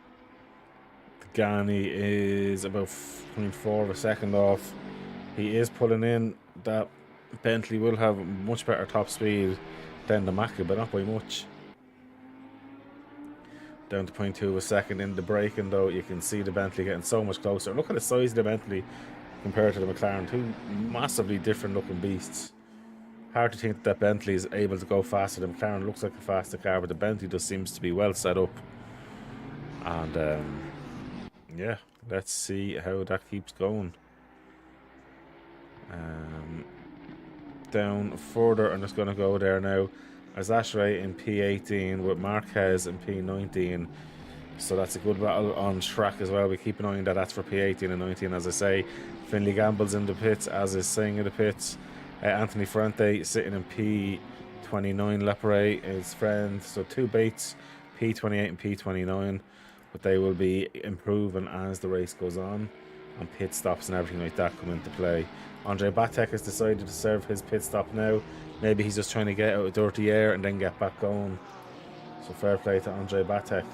Speaker 1: The Ghani is about 0.4 of a second off. He is pulling in. That Bentley will have much better top speed than the Macca, but not by much. Down to 0.2 of a second in the braking though. You can see the Bentley getting so much closer. Look at the size of the Bentley compared to the McLaren. Two massively different looking beasts. Hard to think that Bentley is able to go faster. The McLaren looks like a faster car, but the Bentley just seems to be well set up. And yeah, let's see how that keeps going. Down further, I'm just going to go there now. Azashre in P18 with Marquez in P19. So that's a good battle on track as well. We keep an eye on that. That's for P18 and 19, as I say. Finley Gamble's in the pits, as is Singh in the pits. Anthony Ferrante sitting in P29. Lepre, his friend. So two Bates, P28 and P29. But they will be improving as the race goes on. And pit stops and everything like that come into play. Andre Batek has decided to serve his pit stop now. Maybe he's just trying to get out of dirty air and then get back going. So fair play to Andre Batek.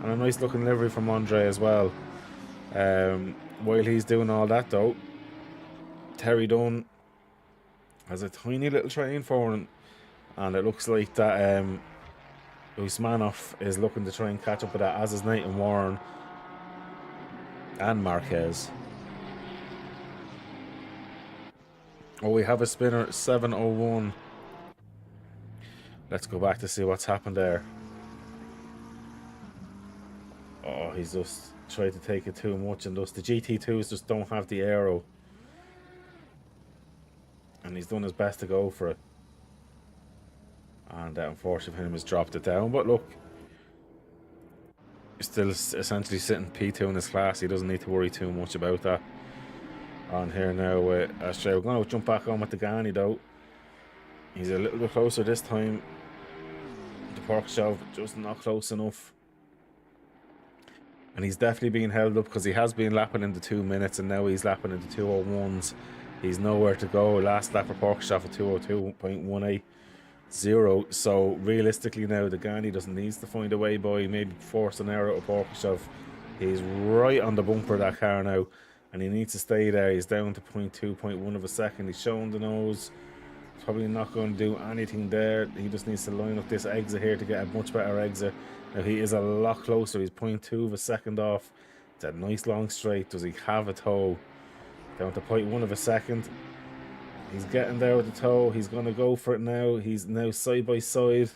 Speaker 1: And a nice looking livery from Andre as well. While he's doing all that though, Terry Dunn has a tiny little train for him. And it looks like that Usmanov is looking to try and catch up with that, as is Nathan Warren and Marquez. Oh, we have a spinner, 701. Let's go back to see what's happened there. Oh, he's just tried to take it too much, and thus the GT2s just don't have the aero. And he's done his best to go for it. And unfortunately for him, has dropped it down. But look, he's still essentially sitting P2 in his class. He doesn't need to worry too much about that. On here now with Astray. We're going to jump back on with the Ghani though. He's a little bit closer this time. The Porkashov just not close enough. And he's definitely being held up because he has been lapping into 2 minutes and now he's lapping into 2:01s. He's nowhere to go. Last lap for Porkashov at 2:02.180. So realistically now the Ghani doesn't need to find a way by, maybe force an error of Porkashov. He's right on the bumper of that car now. And he needs to stay there. He's down to 0.1 of a second. He's showing the nose. Probably not going to do anything there. He just needs to line up this exit here to get a much better exit. Now he is a lot closer. He's 0.2 of a second off. It's a nice long straight. Does he have a toe? Down to 0.1 of a second. He's getting there with the toe. He's going to go for it now. He's now side by side.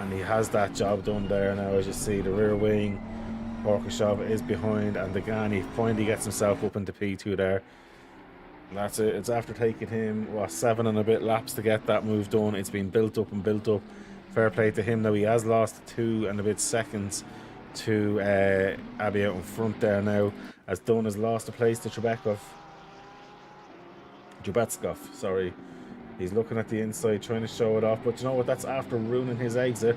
Speaker 1: and he has that job done there now. As you see, the rear wing, Porkashov is behind, and Degani finally gets himself up into P2 there. And that's it. It's after taking him, what, 7 and a bit laps to get that move done. It's been built up and built up. Fair play to him. Now he has lost 2 and a bit seconds to Abby out in front there now, as Dunn has lost a place to Jubetskov, sorry. He's looking at the inside, trying to show it off, but you know what, that's after ruining his exit.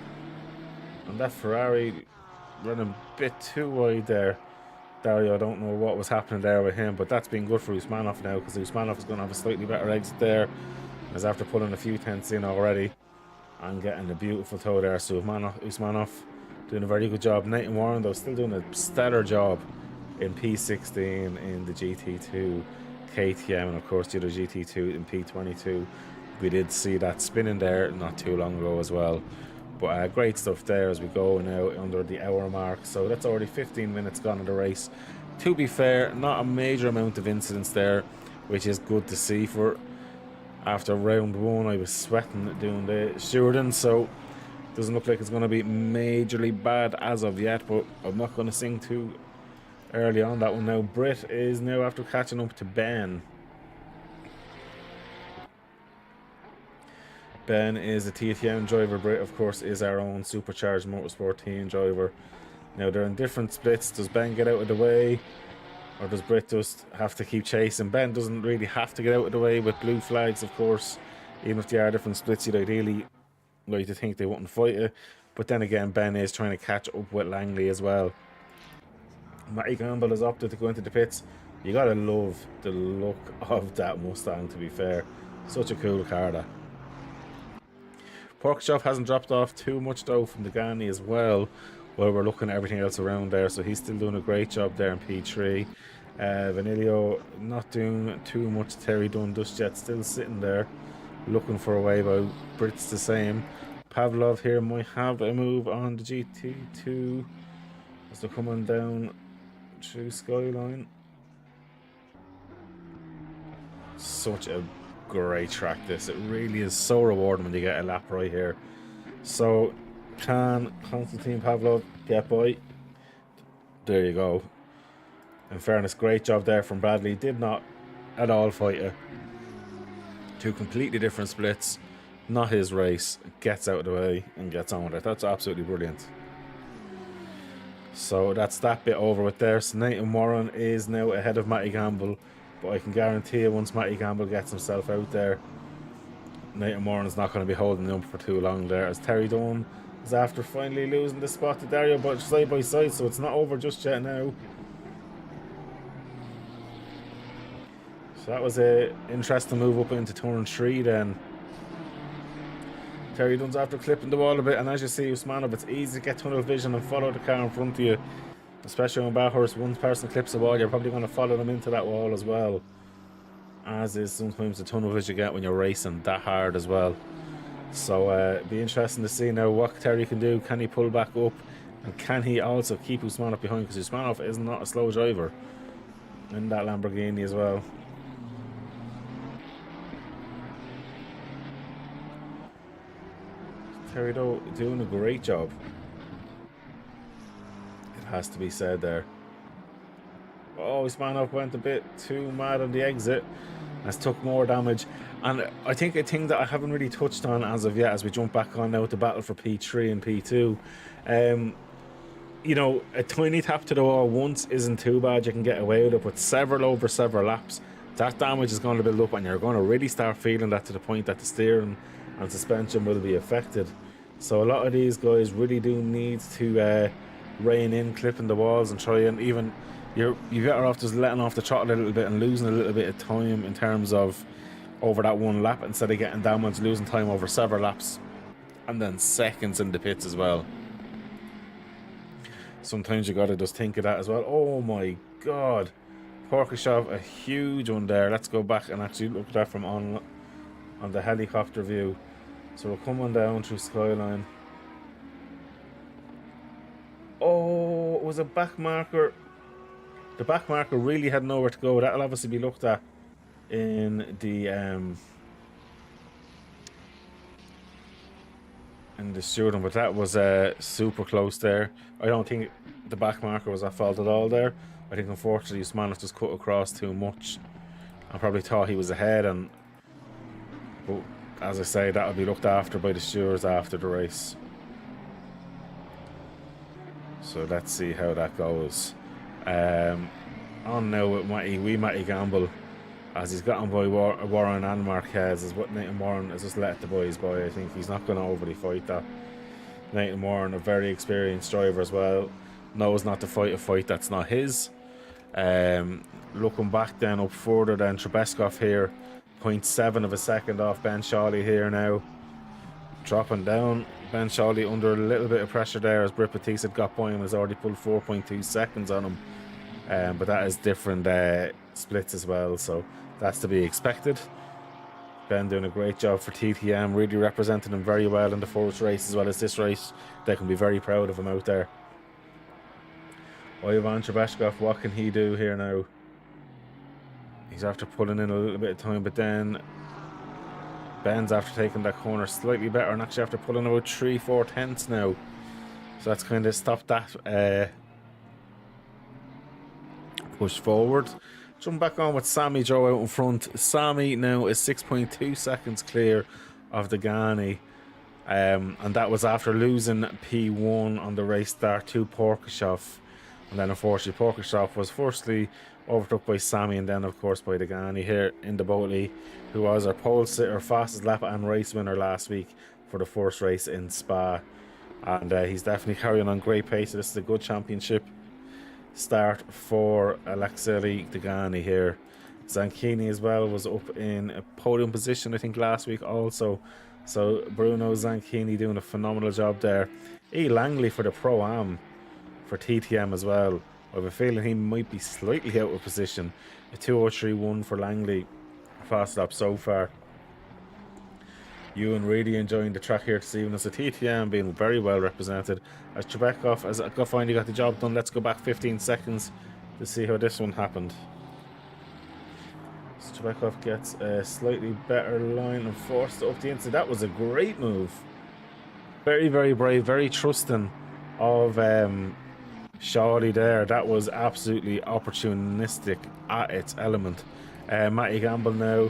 Speaker 1: And that Ferrari running a bit too wide there. Dario, I don't know what was happening there with him, but that's been good for Usmanov now, because Usmanov is going to have a slightly better exit there, as after pulling a few tenths in already and getting a beautiful toe there. So Usmanov doing a very good job. Nathan Warren, though, still doing a stellar job in P16 in the GT2 KTM, and of course the other GT2 in P22. We did see that spinning there not too long ago as well. But great stuff there as we go now under the hour mark. So that's already 15 minutes gone in the race. To be fair, not a major amount of incidents there, which is good to see. For after round 1, I was sweating doing the shooting, so doesn't look like it's going to be majorly bad as of yet, but I'm not going to sing too early on that one now. Britt is now after catching up to Ben. Ben is a TTM driver. Britt, of course, is our own Supercharged Motorsport team driver. Now, they're in different splits. Does Ben get out of the way, or does Britt just have to keep chasing? Ben doesn't really have to get out of the way with blue flags, of course. Even if they are different splits, you'd ideally like to think they wouldn't fight it. But then again, Ben is trying to catch up with Langley as well. Matty Campbell has opted to go into the pits. You gotta love the look of that Mustang, to be fair. Such a cool car, that. Porkchop hasn't dropped off too much though from the Gani as well, while we're looking at everything else around there, so he's still doing a great job there in P3. Vanilio not doing too much. Terry Dunn just yet, still sitting there looking for a wave out. Britt's the same. Pavlov here might have a move on the GT2 as they're coming down through Skyline. Such a great track, this. It really is so rewarding when you get a lap right here. So can Konstantin Pavlov get by? There you go. In fairness, great job there from Bradley. Did not at all fight it. Two completely different splits. Not his race. Gets out of the way and gets on with it. That's absolutely brilliant. So that's that bit over with there. So Nathan Warren is now ahead of Matty Campbell. But I can guarantee you, once Matty Campbell gets himself out there, Nathan Warren is not going to be holding him for too long there, as Terry Dunn is after finally losing the spot to Dario, but side by side, so it's not over just yet now. So that was a interesting move up into turn 3 then. Terry Dunn's after clipping the wall a bit, and as you see, Usmanov, it's easy to get tunnel vision and follow the car in front of you. Especially on Bathurst, one person clips the wall, you're probably going to follow them into that wall as well. As is sometimes the tunnel vision you get when you're racing that hard as well. So it'd be interesting to see now what Terry can do. Can he pull back up? And can he also keep Usmanov behind? Because Usmanov is not a slow driver in that Lamborghini as well. Terry though doing a great job. Has to be said there. Oh, Usmanov went a bit too mad on the exit. Has took more damage. And I think a thing that I haven't really touched on as of yet, as we jump back on now with the battle for P3 and P2, you know, a tiny tap to the wall once isn't too bad. You can get away with it, but several over several laps, that damage is going to build up, and you're going to really start feeling that to the point that the steering and suspension will be affected. So a lot of these guys really do need to rein in, clipping the walls, and try and even you're better off just letting off the throttle a little bit and losing a little bit of time in terms of over that one lap, instead of getting damage, losing time over several laps and then seconds in the pits as well. Sometimes you gotta just think of that as well. Oh my god, Porkashov, a huge one there. Let's go back and actually look at that from on the helicopter view. So we're coming down through Skyline. Oh, it was a back marker. The back marker really had nowhere to go. That'll obviously be looked at in in the shooting, but that was super close there. I don't think the back marker was at fault at all there. I think unfortunately Usmanov just cut across too much and probably thought he was ahead, and but as I say, that'll be looked after by the stewards after the race. So let's see how that goes. On now with Matty Gamble, as he's gotten by Warren and Marquez, is what Nathan Warren has just let the boys by. I think he's not going to overly fight that. Nathan Warren, a very experienced driver as well, knows not to fight a fight that's not his. Looking back then up further, then Trebeskov here, 0.7 of a second off Ben Shawley here now. Dropping down, Ben Shawley under a little bit of pressure there as Britt Batiste had got by him, has already pulled 4.2 seconds on him. But that is different splits as well, so that's to be expected. Ben doing a great job for TTM, really representing him very well in the first race as well as this race. They can be very proud of him out there. Ivan Trebeskov, what can he do here now? He's after pulling in a little bit of time, but then Ben's after taking that corner slightly better and actually after pulling about 3/4 tenths now. So that's kind of stopped that push forward. Jump back on with Sammy Joe out in front. Sammy now is 6.2 seconds clear of the Ghani. And that was after losing P1 on the race start to Porkashov. And then unfortunately Porkashov was firstly overtook by Sammy and then of course by the Ghani here in the Boatley, who was our pole sitter, fastest lap and race winner last week for the first race in Spa. And he's definitely carrying on great pace. This is a good championship start for Alexei Degani here. Zanchini as well was up in a podium position I think last week also. So Bruno Zanchini doing a phenomenal job there. E. Langley for the Pro-Am for TTM as well. I have a feeling he might be slightly out of position. A 2:03.1 for Langley. Fast lap so far. Ewan really enjoying the track here this evening. So TTM being very well represented. As Trebekov has finally got the job done. Let's go back 15 seconds to see how this one happened. So Trebekov gets a slightly better line and forced up the inside. That was a great move. Very, very brave, very trusting of Shawley there. That was absolutely opportunistic at its element. Matty Gamble now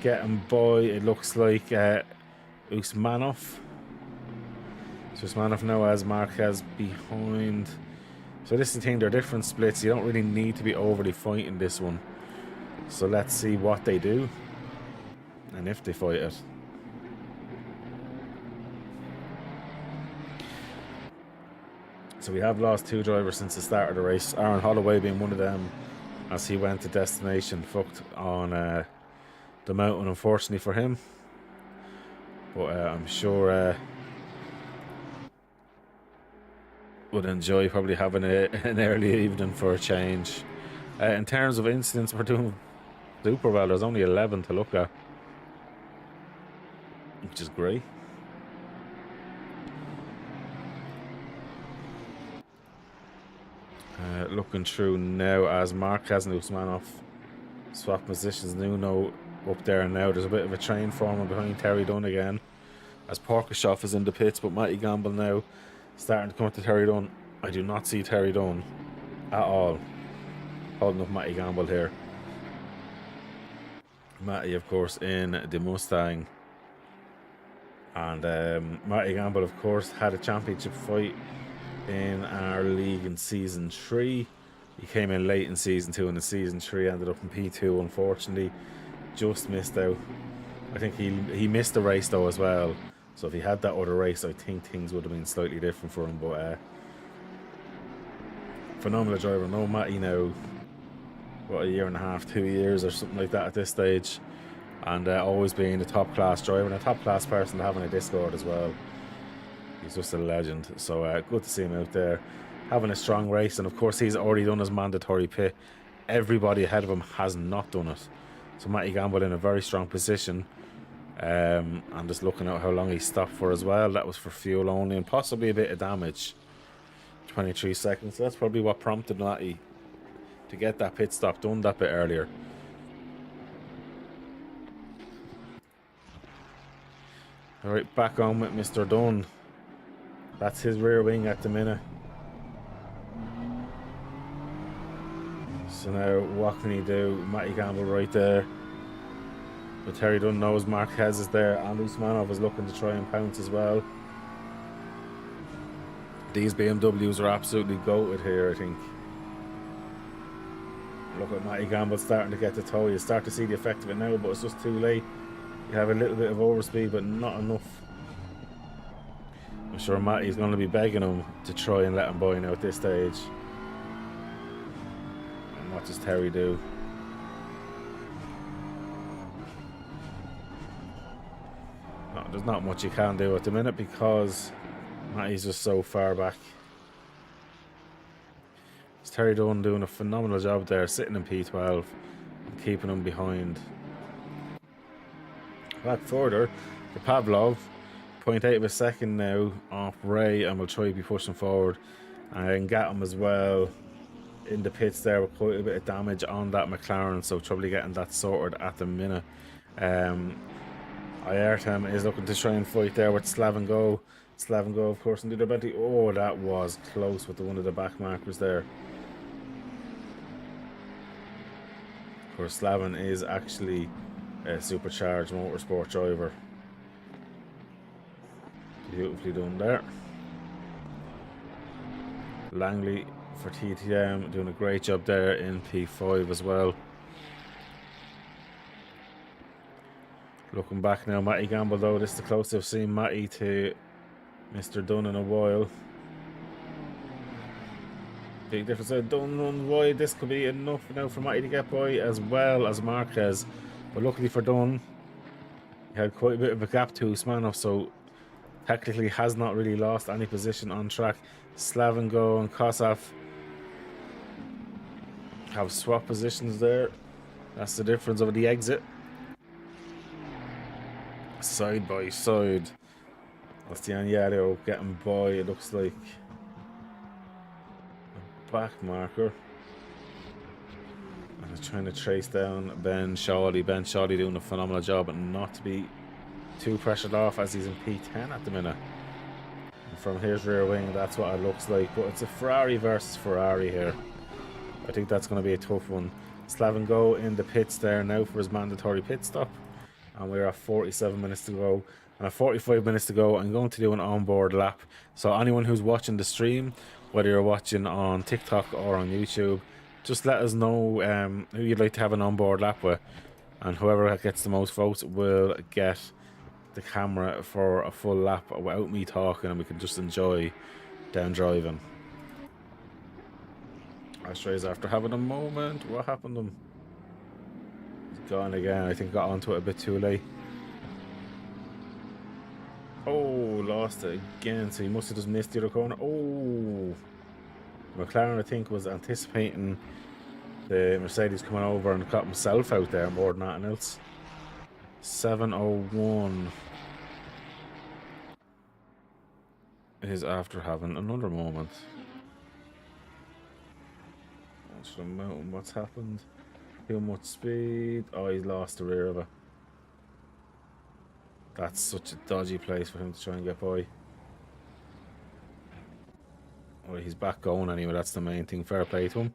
Speaker 1: getting by, it looks like Usmanov. So Usmanov now has Marquez behind. So this is the thing, they're different splits. You don't really need to be overly fighting this one. So let's see what they do and if they fight it. So we have lost two drivers since the start of the race. Aaron Holloway being one of them, as he went to destination fucked on the mountain, unfortunately for him. But I'm sure would enjoy probably having an early evening for a change. In terms of incidents, we're doing super well. There's only 11 to look at, which is great. Looking through now as Marquez and Usmanov swap positions. Nuno up there now. There's a bit of a train forming behind Terry Dunn again, as Porkashov is in the pits, but Matty Gamble now starting to come up to Terry Dunn. I do not see Terry Dunn at all holding up Matty Gamble here. Matty, of course, in the Mustang. And Matty Gamble, of course, had a championship fight in our league in Season 3. He came in late in Season 2, and in Season 3 ended up in P2, unfortunately. Just missed out. I think he missed the race, though, as well. So if he had that other race, I think things would have been slightly different for him. But phenomenal driver. No Matty now, what, a year and a half, 2 years or something like that at this stage. And always being a top-class driver and a top-class person to have in a Discord as well. He's just a legend. So good to see him out there having a strong race. And of course he's already done his mandatory pit. Everybody ahead of him has not done it. So Matty Gamble in a very strong position. I'm just looking at how long he stopped for as well. That was for fuel only and possibly a bit of damage. 23 seconds. So that's probably what prompted Matty to get that pit stop done that bit earlier. Alright, back on with Mr. Dunn. That's his rear wing at the minute. So now what can he do? Matty Gamble right there. But Terry Dunn knows Marquez is there, and Usmanov is looking to try and pounce as well. These BMWs are absolutely goated here, I think. Look at Matty Gamble starting to get the toe. You start to see the effect of it now, but it's just too late. You have a little bit of overspeed, but not enough. I'm sure Matty's going to be begging him to try and let him buy now at this stage. And what does Terry do? No, there's not much you can do at the minute because Matty's just so far back. It's Terry Dunn doing a phenomenal job there, sitting in P12 and keeping him behind. Back further for Pavlov, 0.8 of a second now off Ray, and we'll try to be pushing forward and get him as well in the pits there with quite a bit of damage on that McLaren, so probably getting that sorted at the minute. Ayrton is looking to try and fight there with Slavengo. Slavengo, of course, in the other. Oh, that was close with one of the back markers there. Of course, Slaven is actually a Supercharged Motorsport driver. Beautifully done there. Langley for TTM doing a great job there in P5 as well. Looking back now, Matty Gamble though, this is the closest I've seen Matty to Mr. Dunn in a while. Big difference there. Dunn runs wide. This could be enough now for Matty to get by as well as Marquez. But luckily for Dunn, he had quite a bit of a gap to Usmanov, so technically has not really lost any position on track. Slavengo and Kosov have swapped positions there. That's the difference over the exit. Side by side. Bastianiello getting by, it looks like a back marker. And they're trying to trace down Ben Shawley. Ben Shawley doing a phenomenal job and not to be too pressured off as he's in P10 at the minute. And from his rear wing, that's what it looks like. But it's a Ferrari versus Ferrari here. I think that's going to be a tough one. Slavengo in the pits there now for his mandatory pit stop. And we're at 47 minutes to go. And at 45 minutes to go, I'm going to do an onboard lap. So anyone who's watching the stream, whether you're watching on TikTok or on YouTube, just let us know who you'd like to have an onboard lap with. And whoever gets the most votes will get the camera for a full lap without me talking, and we can just enjoy down driving. Ashtray's after having a moment. What happened to him? He's gone again. I think got onto it a bit too late. Oh, lost it again. So he must have just missed the other corner. Oh, McLaren, I think, was anticipating the Mercedes coming over and got himself out there more than anything else. 7:01 is after having another moment. Watch the mountain. What's happened? Too much speed. Oh, he's lost the rear of it. That's such a dodgy place for him to try and get by. Well, he's back going anyway. That's the main thing. Fair play to him.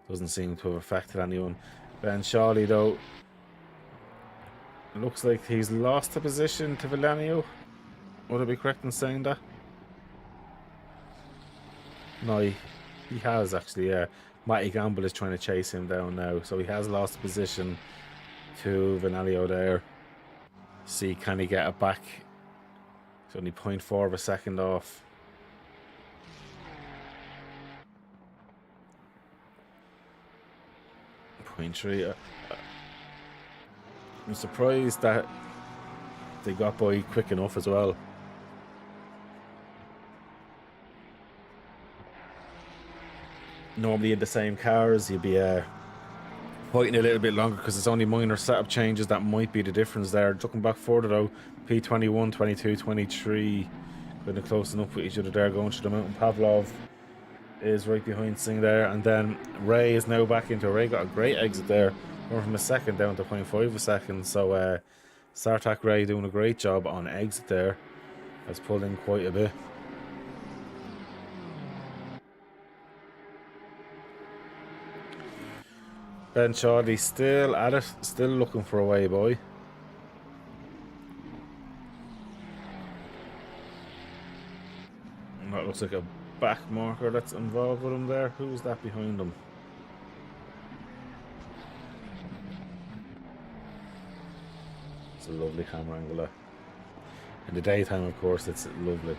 Speaker 1: Doesn't seem to have affected anyone. Ben Shawley, though, looks like he's lost the position to Villanio. Would I be correct in saying that? No, he has actually, yeah. Matty Gamble is trying to chase him down now. So he has lost the position to Villanio there. See, can he get it back? It's only 0.4 of a second off. .3. I'm surprised that they got by quick enough as well. Normally in the same cars, you'd be fighting a little bit longer because it's only minor setup changes that might be the difference there. Looking back further though, P21, 22, 23, kind of close enough with each other there going through the mountain. Pavlov is right behind Singh there, and then Ray is now back into. Ray got a great exit there, going from a second down to 0.5 of a second. So Sartak Ray doing a great job on exit there. Has pulled in quite a bit. Ben Charlie still at it, still looking for a way, boy. And that looks like a back marker that's involved with him there. Who's that behind him? It's a lovely camera angle there. In the daytime, of course, it's lovely.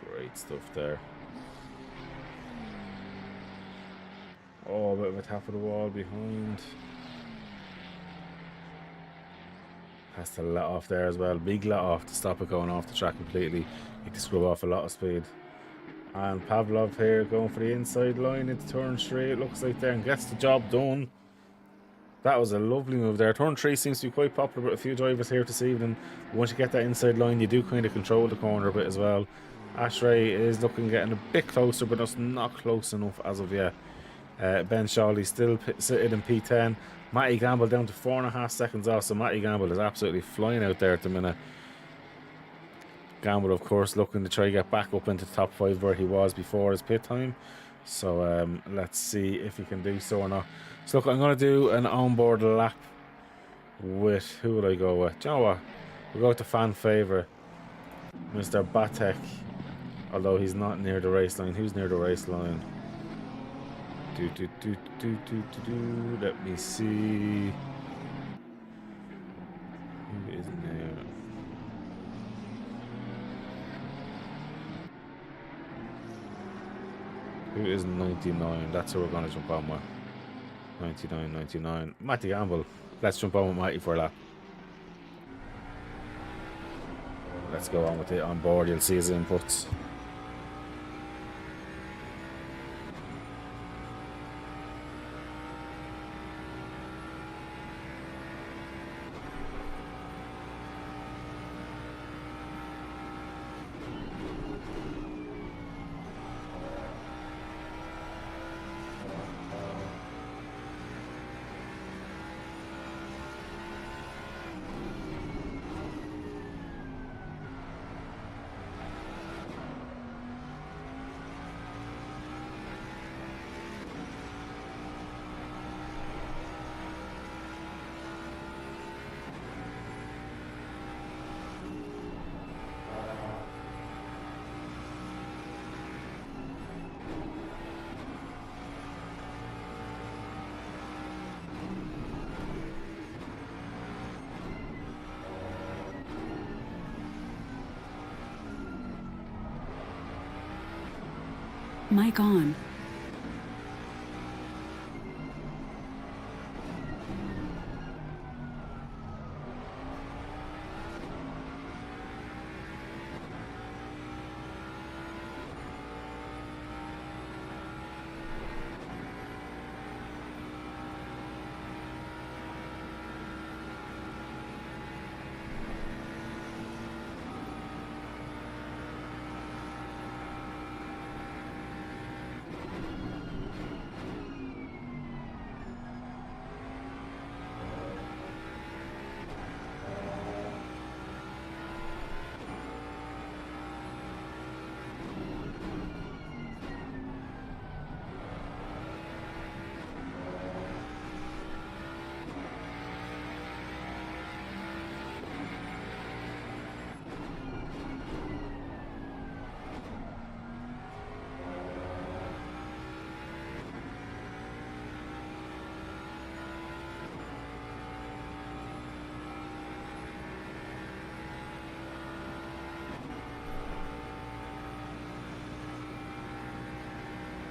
Speaker 1: Great stuff there. Oh, a bit of a tap of the wall behind. Has to let off there as well. Big let off to stop it going off the track completely. Need to scrub off a lot of speed. And Pavlov here going for the inside line into turn 3. It looks like there, and gets the job done. That was a lovely move there. Turn 3 seems to be quite popular with a few drivers here this evening. Once you get that inside line, you do kind of control the corner a bit as well. Ashray is looking getting a bit closer, but just not close enough as of yet. Ben Shawley still sitting in P10. Matty Gamble down to 4.5 seconds off, so Matty Gamble is absolutely flying out there at the minute. Gamble, of course, looking to try to get back up into the top 5 where he was before his pit time. So let's see if he can do so or not. So look, I'm going to do an onboard lap with, who will I go with? Do you know what? We'll go with the fan favourite, Mr. Batek. Although he's not near the race line. Who's near the race line? Let me see. Who is there? Who is 99? That's who we're going to jump on with. 99. Matty Gamble. Let's jump on with Matty for a lap. Let's go on with it on board. You'll see his inputs.
Speaker 2: Mic on.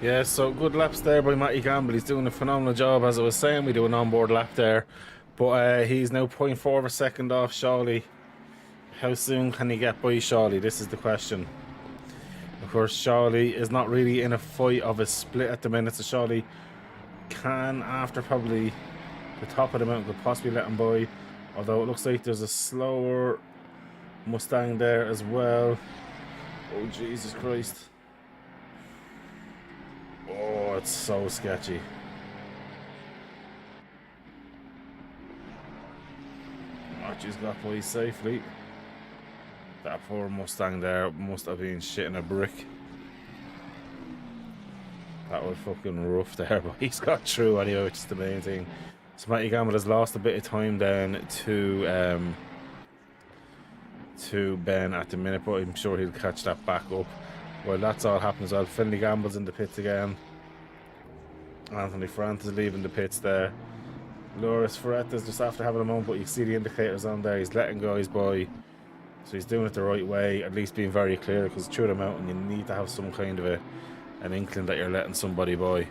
Speaker 1: Yeah, so good laps there by Matty Gamble. He's doing a phenomenal job. As I was saying, we do an onboard lap there. But he's now 0.4 of a second off Shawley. How soon can he get by Shawley? This is the question. Of course, Shawley is not really in a fight of a split at the minute. So Shawley can, after probably the top of the mountain, could possibly let him by. Although it looks like there's a slower Mustang there as well. Oh, Jesus Christ. Oh, it's so sketchy. Archie's got by safely. That poor Mustang there must have been shitting a brick. That was fucking rough there, but he's got through anyway, which is the main thing. So Matty Gamble has lost a bit of time down to Ben at the minute, but I'm sure he'll catch that back up. Well, that's all happens. Well, Finley Gamble's in the pits again. Anthony Frant is leaving the pits there. Loris Ferretta's just after having a moment, but you can see the indicators on there. He's letting guys by, so he's doing it the right way, at least being very clear, because through the mountain you need to have some kind of an inkling that you're letting somebody by.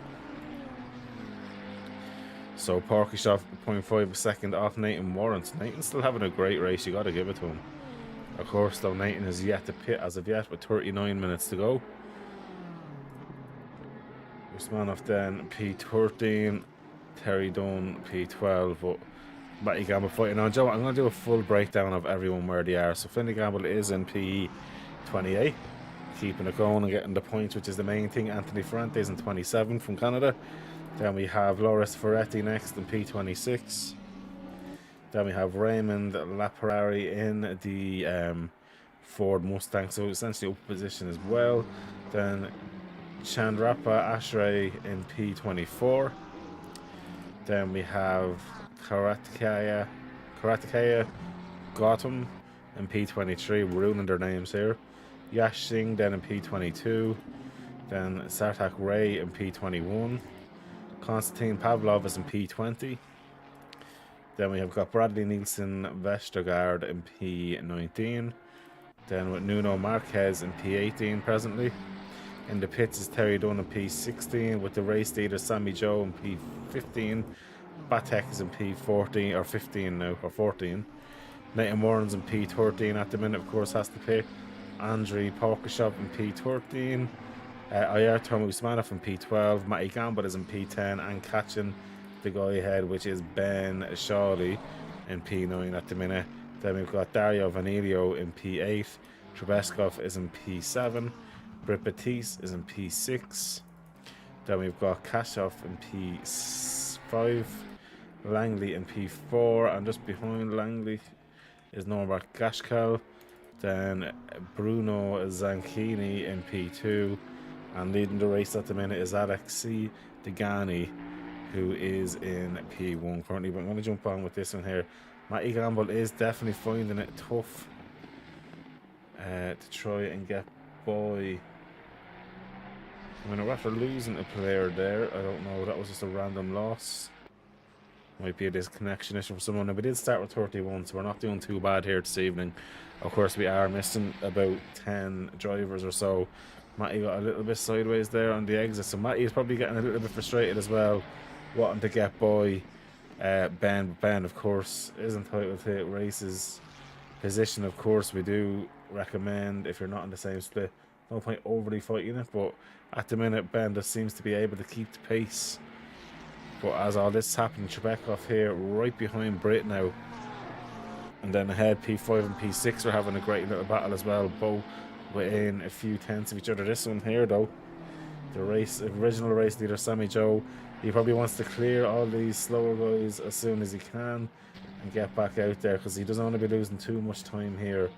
Speaker 1: So Porky's off 0.5 a second off Nathan Warrant. Nathan's still having a great race, you got to give it to him. Of course, though, Nathan is yet to pit as of yet with 39 minutes to go. Usmanov then P13, Terry Dunn P12, but Matty Gamble fighting on. Joe, I'm going to do a full breakdown of everyone where they are. So Finley Gamble is in P28, keeping it going and getting the points, which is the main thing. Anthony Ferrante is in 27 from Canada. Then we have Loris Ferretti next in P26. Then we have Raymond Laparari in the Ford Mustang, so essentially up position as well. Then Chandrapa Ashray in P24. Then we have Karatakaya Gautam in P23. We're ruining their names here. Yash Singh then in P22. Then Sartak Ray in P21. Konstantin Pavlov is in P20. Then we have got Bradley Nielsen Vestergaard in P19. Then with Nuno Marquez in P18 presently. In the pits is Terry Dunn in P16 with the race leader Sammy Joe in P15. Batek is in P14 or 15 now, or 14. Nathan Warren's in P13 at the minute, of course, has to pit. Andrei Porkashov in P13. Ayartom Usmanov in P12. Matty Gamble is in P10 and catching the guy ahead, which is Ben Shawley in P9 at the minute. Then we've got Dario Vanilio in P8. Trebeskov is in P7. Britt Batiste is in P6. Then we've got Kashov in P5. Langley in P4. And just behind Langley is Norbert Gashkal. Then Bruno Zanchini in P2. And leading the race at the minute is Alexei Degani, who is in P1 currently. But I'm going to jump on with this one here. Matty Gamble is definitely finding it tough to try and get by. I mean, we're after losing a player there. I don't know. That was just a random loss. Might be a disconnection issue for someone. Now, we did start with 31, so we're not doing too bad here this evening. Of course, we are missing about 10 drivers or so. Matty got a little bit sideways there on the exit, so Matty is probably getting a little bit frustrated as well, wanting to get by Ben. Ben, of course, is entitled to race his position. Of course, we do recommend, if you're not in the same split, no point overly fighting it, but at the minute, Ben just seems to be able to keep the pace. But as all this is happening, Trebekov here right behind Britt now. And then ahead, P5 and P6 are having a great little battle as well, both within a few tenths of each other. This one here, though, the original race leader, Sammy Joe, he probably wants to clear all these slower guys as soon as he can and get back out there, because he doesn't want to be losing too much time here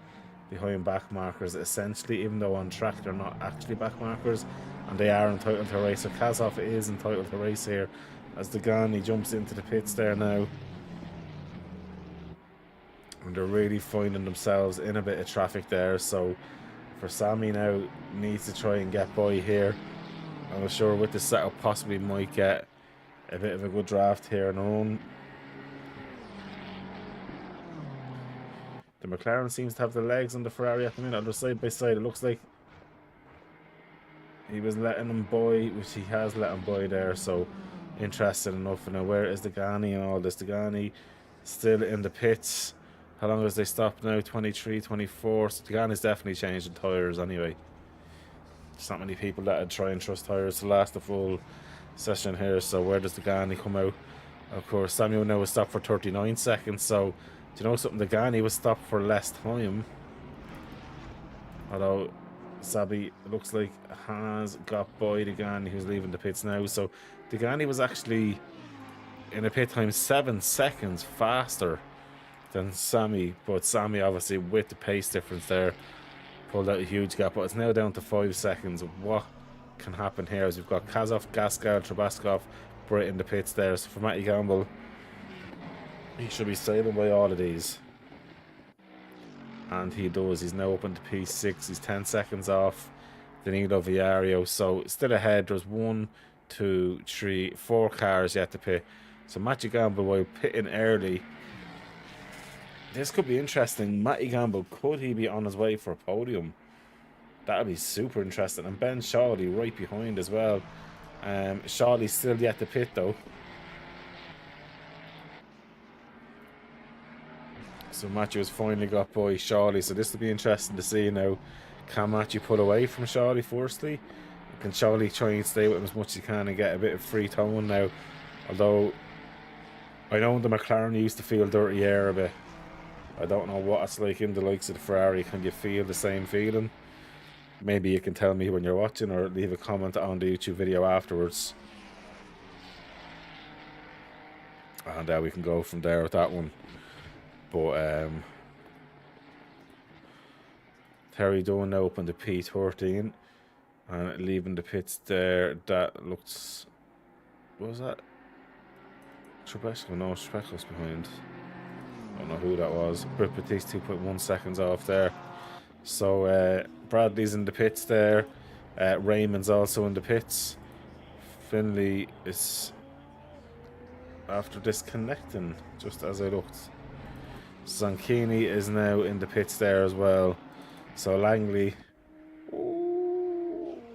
Speaker 1: behind back markers, essentially, even though on track they're not actually back markers, and they are entitled to a race. So Kazov is entitled to a race here, as Degani jumps into the pits there now. And they're really finding themselves in a bit of traffic there, so for Sammy now, needs to try and get by here. I'm sure with the setup possibly might get a bit of a good draft here on their own. The McLaren seems to have the legs on the Ferrari at the minute. They're side by side. It looks like he was letting them by, which he has let them by there, so interested enough. Now, where is Degani and all this? Degani still in the pits. How long has they stopped now? 23, 24. So Degani's definitely changing tyres anyway. There's not many people that would try and trust tyres to last the full session here. So where does Degani come out? Of course, Samuel now was stopped for 39 seconds. So, do you know something? Degani was stopped for less time. Although Sabi looks like has got by Degani, who's leaving the pits now. So Degani was actually in a pit time 7 seconds faster than Sammy, but Sammy obviously with the pace difference there pulled out a huge gap, but it's now down to 5 seconds. What can happen here is we've got Kazov, Gaskar, Trabaskov, Britt in the pits there. So for Matty Gamble, he should be sailing by all of these. And he does. He's now up into P6. He's 10 seconds off Danilo Viario. So still ahead. There's 1, 2, 3, 4 cars yet to pit. So Matty Gamble, while pitting early, this could be interesting. Matty Gamble, could he be on his way for a podium? That would be super interesting. And Ben Shawley right behind as well. Shawley's still yet to pit though. So Matthew has finally got by Shawley. So this will be interesting to see now. Can Matthew pull away from Shawley firstly? Can Shawley try and stay with him as much as he can and get a bit of free tone now? Although I know the McLaren used to feel dirty air a bit. I don't know what it's like in the likes of the Ferrari. Can you feel the same feeling? Maybe you can tell me when you're watching, or leave a comment on the YouTube video afterwards. And we can go from there with that one. But Terry Dunn now up on the P13 and leaving the pits there. That looks, what was that? Trebesco? No, Trebesco's behind. I don't know who that was. Britt Batiste 2.1 seconds off there. So Bradley's in the pits there. Raymond's also in the pits. Finley is after disconnecting just as I looked. Zanchini is now in the pits there as well. So Langley,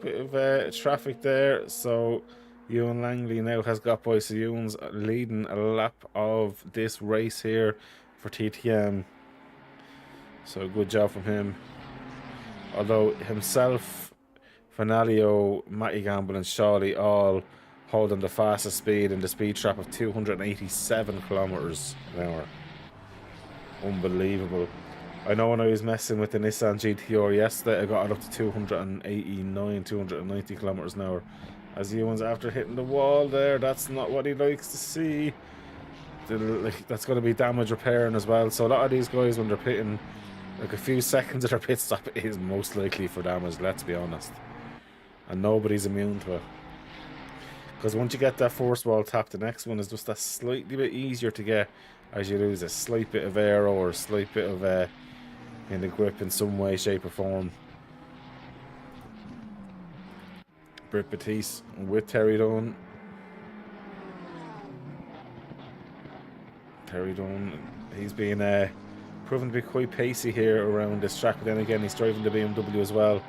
Speaker 1: bit of traffic there. So Ewan Langley now has got by. So Ewan's leading a lap of this race here for TTM. So good job from him. Although himself, Finalio, Matty Gamble and Shawley all holding the fastest speed in the speed trap of 287 kilometers an hour. Unbelievable. I know when I was messing with the Nissan GTR yesterday, I got it up to 289, 290 kilometers an hour. As Ewan's after hitting the wall there, that's not what he likes to see. That's going to be damage repairing as well. So a lot of these guys, when they're pitting, like a few seconds of their pit stop is most likely for damage, let's be honest. And nobody's immune to it. Because once you get that force wall tap, the next one is just that slightly bit easier to get as you lose a slight bit of air or a slight bit of in the grip in some way, shape or form. Britt Batiste with Terry Dunn. Terry Dunn, he's been proven to be quite pacey here around this track, but then again he's driving the BMW as well,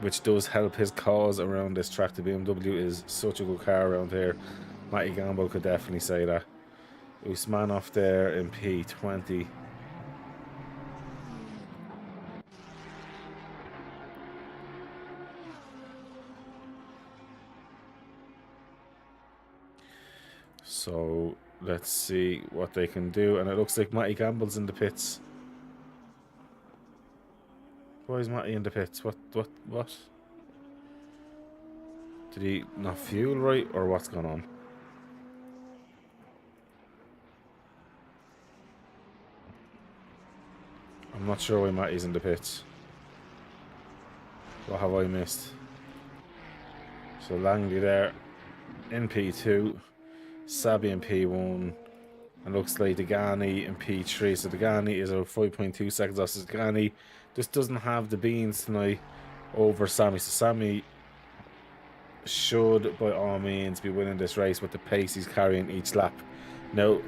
Speaker 1: which does help his cause around this track. The BMW is such a good car around here. Matty Gamble could definitely say that. Usmanov there in P20. So let's see what they can do. And it looks like Matty Gamble's in the pits. Why is Matty in the pits? What? Did he not fuel right, or what's going on? I'm not sure why Matty's in the pits. What have I missed? So Langley there in P2, Sabi in P1, and looks like Degani in P3. So Degani is a 5.2 seconds off. So Degani just doesn't have the beans tonight over Sammy. So Sammy should by all means be winning this race with the pace he's carrying each lap. Now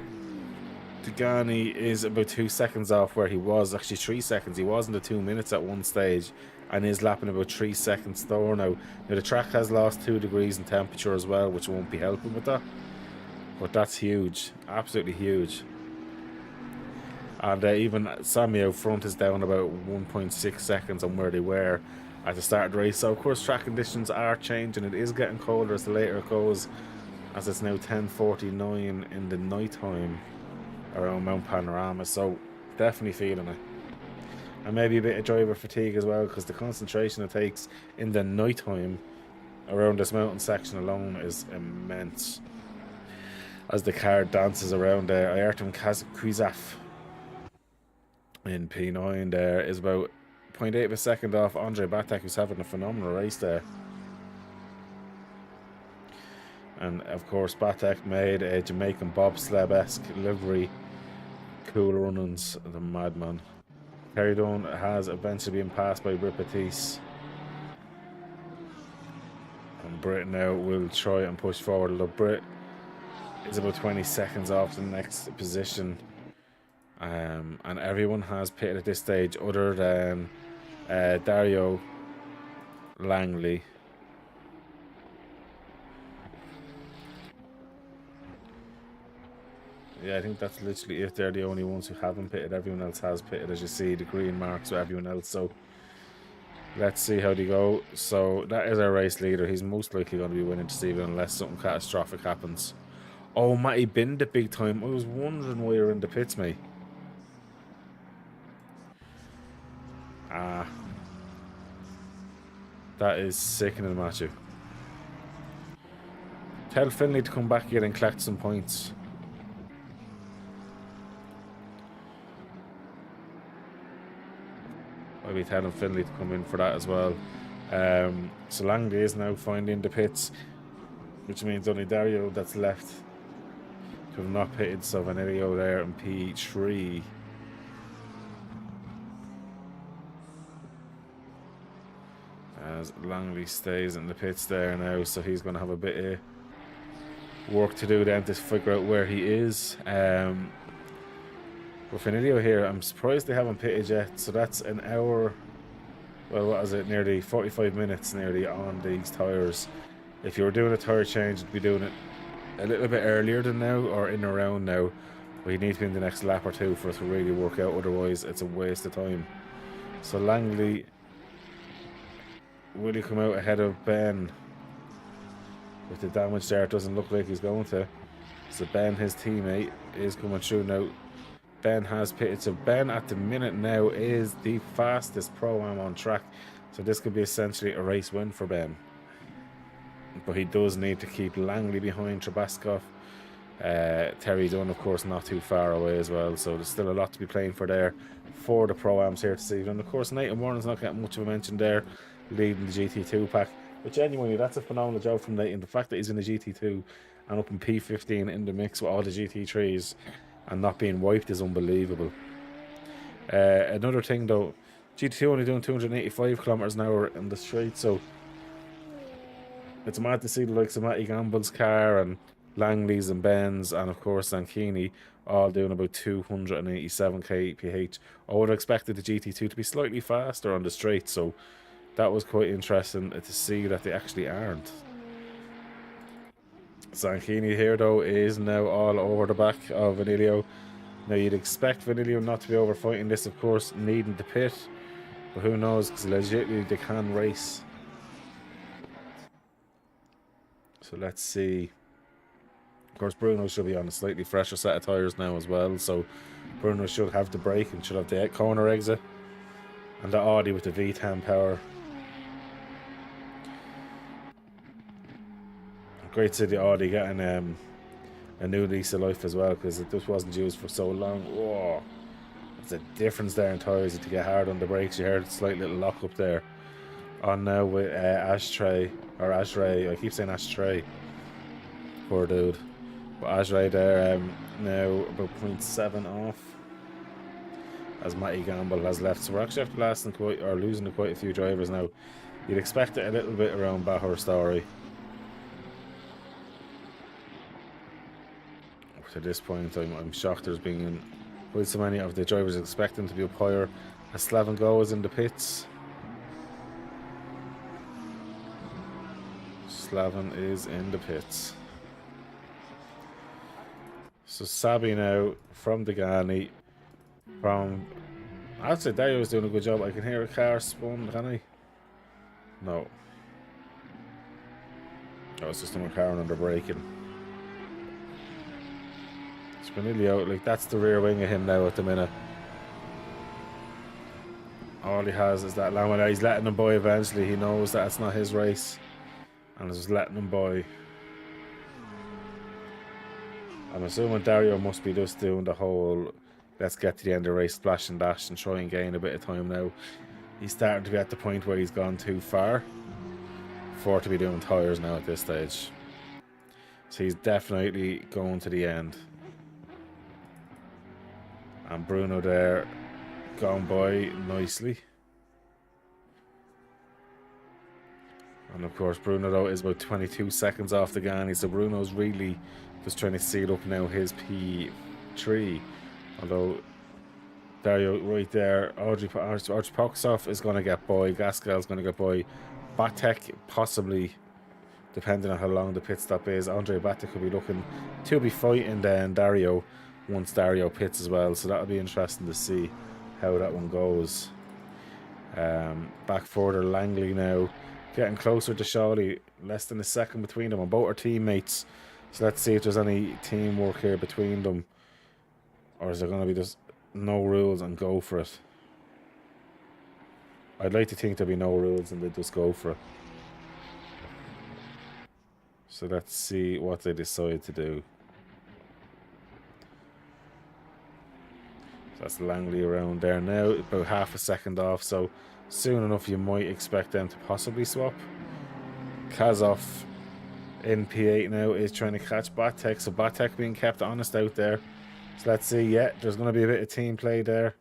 Speaker 1: Degani is about 2 seconds off where he was, actually 3 seconds. He was in the 2 minutes at one stage and is lapping about 3 seconds slower now. Now the track has lost 2 degrees in temperature as well, which won't be helping with that. But that's huge, absolutely huge. And even Sammy out front is down about 1.6 seconds on where they were at the start of the race. So of course track conditions are changing. It is getting colder as the later it goes, as it's now 10:49 in the night time around Mount Panorama. So definitely feeling it. And maybe a bit of driver fatigue as well, because the concentration it takes in the night time around this mountain section alone is immense. as the car dances around there. Ayrton Kazakuzaf in P9 there is about 0.8 of a second off Andre Batek, who's having a phenomenal race there. And of course Batek made a Jamaican bobsled-esque livery. Cool runnings, the madman. Kerry Dunn has eventually been passed by Britt Batiste. And Britt now will try and push forward. Look, Britt is about 20 seconds off the next position. And everyone has pitted at this stage other than Dario Langley. Yeah, I think that's literally it. They're the only ones who haven't pitted. Everyone else has pitted, as you see, the green marks with everyone else. So let's see how they go. So that is our race leader. He's most likely going to be winning this evening unless something catastrophic happens. Oh, Matty binned it big time. I was wondering why you're in the pits, mate. Ah. That is sickening, Matthew. Tell Finley to come back here and collect some points. I'll be telling Finley to come in for that as well. So Langley is now finding the pits, which means only Dario that's left to have not pitted. So Vanilio there in P3. As Langley stays in the pits there now, so he's going to have a bit of work to do then to figure out where he is. With Vanilio here, I'm surprised they haven't pitted yet. So that's an hour, well, what is it, nearly 45 minutes nearly on these tyres. If you were doing a tyre change, you'd be doing it a little bit earlier than now, or in around now. But you need to be in the next lap or two for it to really work out, otherwise it's a waste of time. So Langley, will he come out ahead of Ben? With the damage there, it doesn't look like he's going to. So Ben, his teammate, is coming through now. Ben has pitted, so Ben at the minute now is the fastest Pro-Am on track, so this could be essentially a race win for Ben. But he does need to keep Langley behind Trabaskov. Terry Dunn, of course, not too far away as well, so there's still a lot to be playing for there for the Pro-Ams here this evening. And of course, Nathan Warren's not getting much of a mention there, leading the GT2 pack, but genuinely that's a phenomenal job from Nathan. The fact that he's in the GT2 and up in P15 in the mix with all the GT3s and not being wiped is unbelievable. Another thing though, GT2 only doing 285 kilometers an hour in the straight, so it's mad to see the likes of Matty Gamble's car and Langley's and Ben's and of course Zancchini all doing about 287 kph. I would have expected the GT2 to be slightly faster on the straight, so that was quite interesting to see that they actually aren't. Zancchini here though is now all over the back of Vanilio. Now you'd expect Vanilio not to be over fighting this, of course, needing to pit, but who knows, because legitimately they can race. So let's see. Of course, Bruno should be on a slightly fresher set of tyres now as well, so Bruno should have the brake and should have the corner exit, and the Audi with the V10 power. Great to see the Audi getting a new lease of life as well, because it just wasn't used for so long. Whoa, there's a difference there in tyres. To get hard on the brakes, you heard a slight little lock up there. On now with Ashray, I keep saying Ashtray, poor dude. But Ashray there now about 0.7 off, as Matty Gamble has left. So we're actually after losing quite a few drivers now. You'd expect it a little bit around Bathurst story. At this point, I'm shocked there's been quite so many of the drivers expecting to be up higher. As Slavin goes in the pits. Slavin is in the pits. So Sabi now from Degani. I'd say Dario's doing a good job. I can hear a car spun, can I? No. Oh, it's just a car under braking. Spinelli out, like that's the rear wing of him now at the minute. All he has is that Lamina. He's letting him by eventually. He knows that it's not his race and is just letting him by. I'm assuming Dario must be just doing the whole let's get to the end of the race, splash and dash, and try and gain a bit of time now. He's starting to be at the point where he's gone too far for to be doing tyres now at this stage. So he's definitely going to the end. And Bruno there, gone by nicely. And of course Bruno though is about 22 seconds off the Gani, so Bruno's really just trying to seal up now his P3. Although Dario right there, Audrey Poxoff is going to get by, Gaskel's going to get by, Batek possibly, depending on how long the pit stop is. Andre Batek could be looking to be fighting then Dario once Dario pits as well, so that'll be interesting to see how that one goes. Back further, Langley now getting closer to Shawley, less than a second between them, and both are teammates, so let's see if there's any teamwork here between them, or is there going to be just no rules and go for it? I'd like to think there'll be no rules and they just go for it. So let's see what they decide to do. So that's Langley around there now, about half a second off, so soon enough you might expect them to possibly swap. Kazov in P8 now is trying to catch Batek, so Batek being kept honest out there. So let's see, yeah, there's going to be a bit of team play there,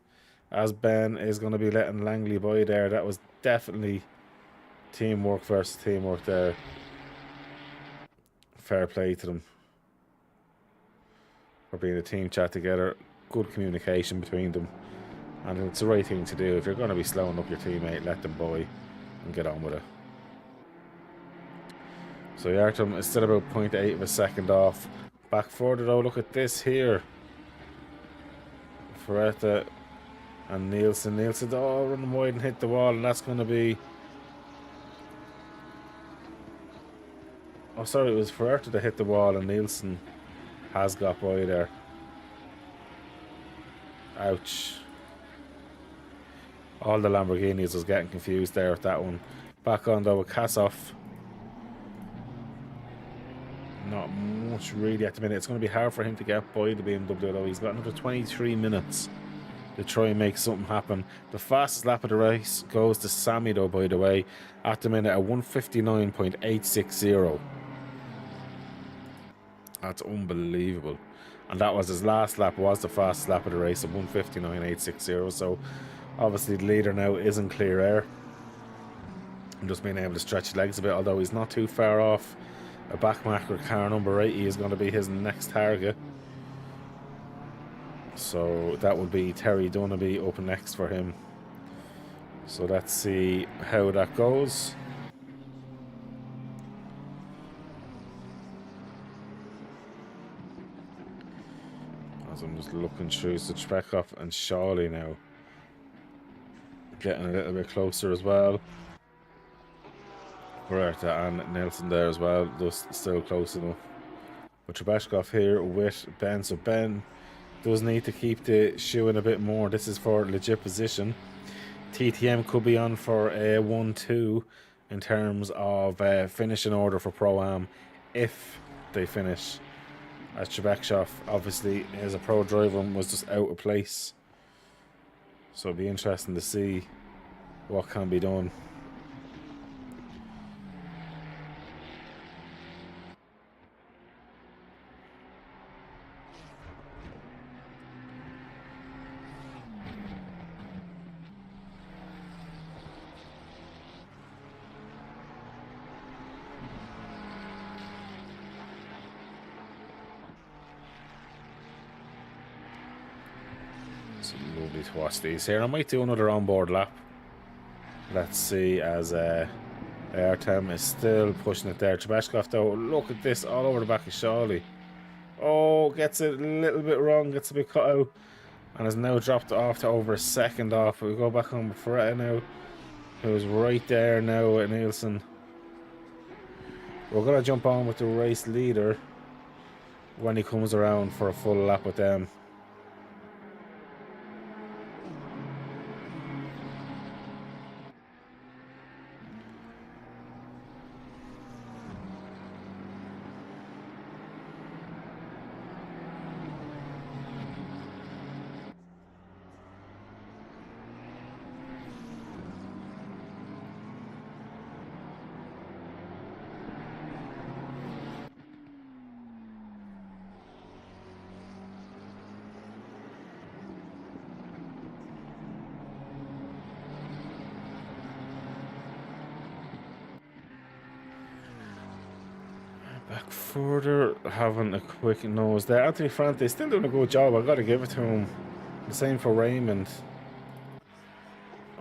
Speaker 1: as Ben is going to be letting Langley by there. That was definitely teamwork versus teamwork there. Fair play to them for being a team chat together. Good communication between them, and it's the right thing to do. If you're going to be slowing up your teammate, let them by and get on with it. So Yartum is still about 0.8 of a second off. Back further though, look at this here. Ferretta and Nielsen. Nielsen, oh, running wide and hit the wall, and that's going to be... Oh, sorry, it was Ferretta that hit the wall, and Nielsen has got by there. Ouch. All the Lamborghinis was getting confused there with that one. Back on though with Kassoff. Not much really at the minute. It's going to be hard for him to get by the BMW though. He's got another 23 minutes to try and make something happen. The fastest lap of the race goes to Sammy though, by the way, at the minute at 1:59.860. That's unbelievable. And that was his last lap, was the fastest lap of the race at 1:59.860. So obviously the leader now is in clear air. And just being able to stretch his legs a bit, although he's not too far off. A backmarker car number 80 is going to be his next target. So that would be Terry Dunaby up next for him. So let's see how that goes. As I'm just looking through Suchpekov and Shawley now. Getting a little bit closer as well. Beretta and Nelson there as well, just still close enough. But Trebeshkov here with Ben, so Ben does need to keep the shoe in a bit more. This is for legit position. TTM could be on for a 1-2 in terms of finishing order for Pro-Am if they finish. As Trebekshov obviously is a pro driver and was just out of place. So it'll be interesting to see what can be done. It's lovely to watch these here. I might do another onboard lap. Let's see, as Artem is still pushing it there. Trebeshkov though, look at this, all over the back of Shawley. Oh, gets it a little bit wrong, gets a bit cut out, and has now dropped off to over a second off. We go back on with Ferretta now, who's right there now at Nielsen. We're going to jump on with the race leader when he comes around for a full lap with them. Back further, having a quick nose there. Anthony Franti still doing a good job. I've got to give it to him. The same for Raymond.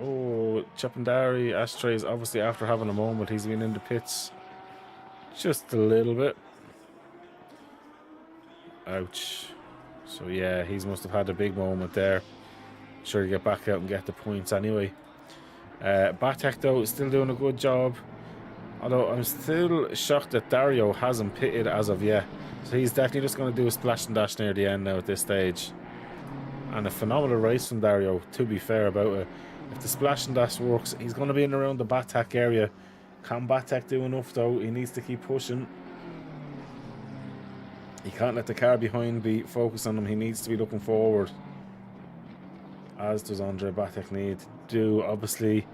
Speaker 1: Oh, Chapandari Ashtrays, obviously after having a moment, he's been in the pits just a little bit. Ouch. So yeah, he must have had a big moment there. Sure to get back out and get the points anyway. Batek though is still doing a good job. Although I'm still shocked that Dario hasn't pitted as of yet. So he's definitely just going to do a splash and dash near the end now at this stage. And a phenomenal race from Dario, to be fair about it. If the splash and dash works, he's going to be in around the Batek area. Can Batek do enough though? He needs to keep pushing. He can't let the car behind be focused on him. He needs to be looking forward. As does Andre Batek need to do. Obviously,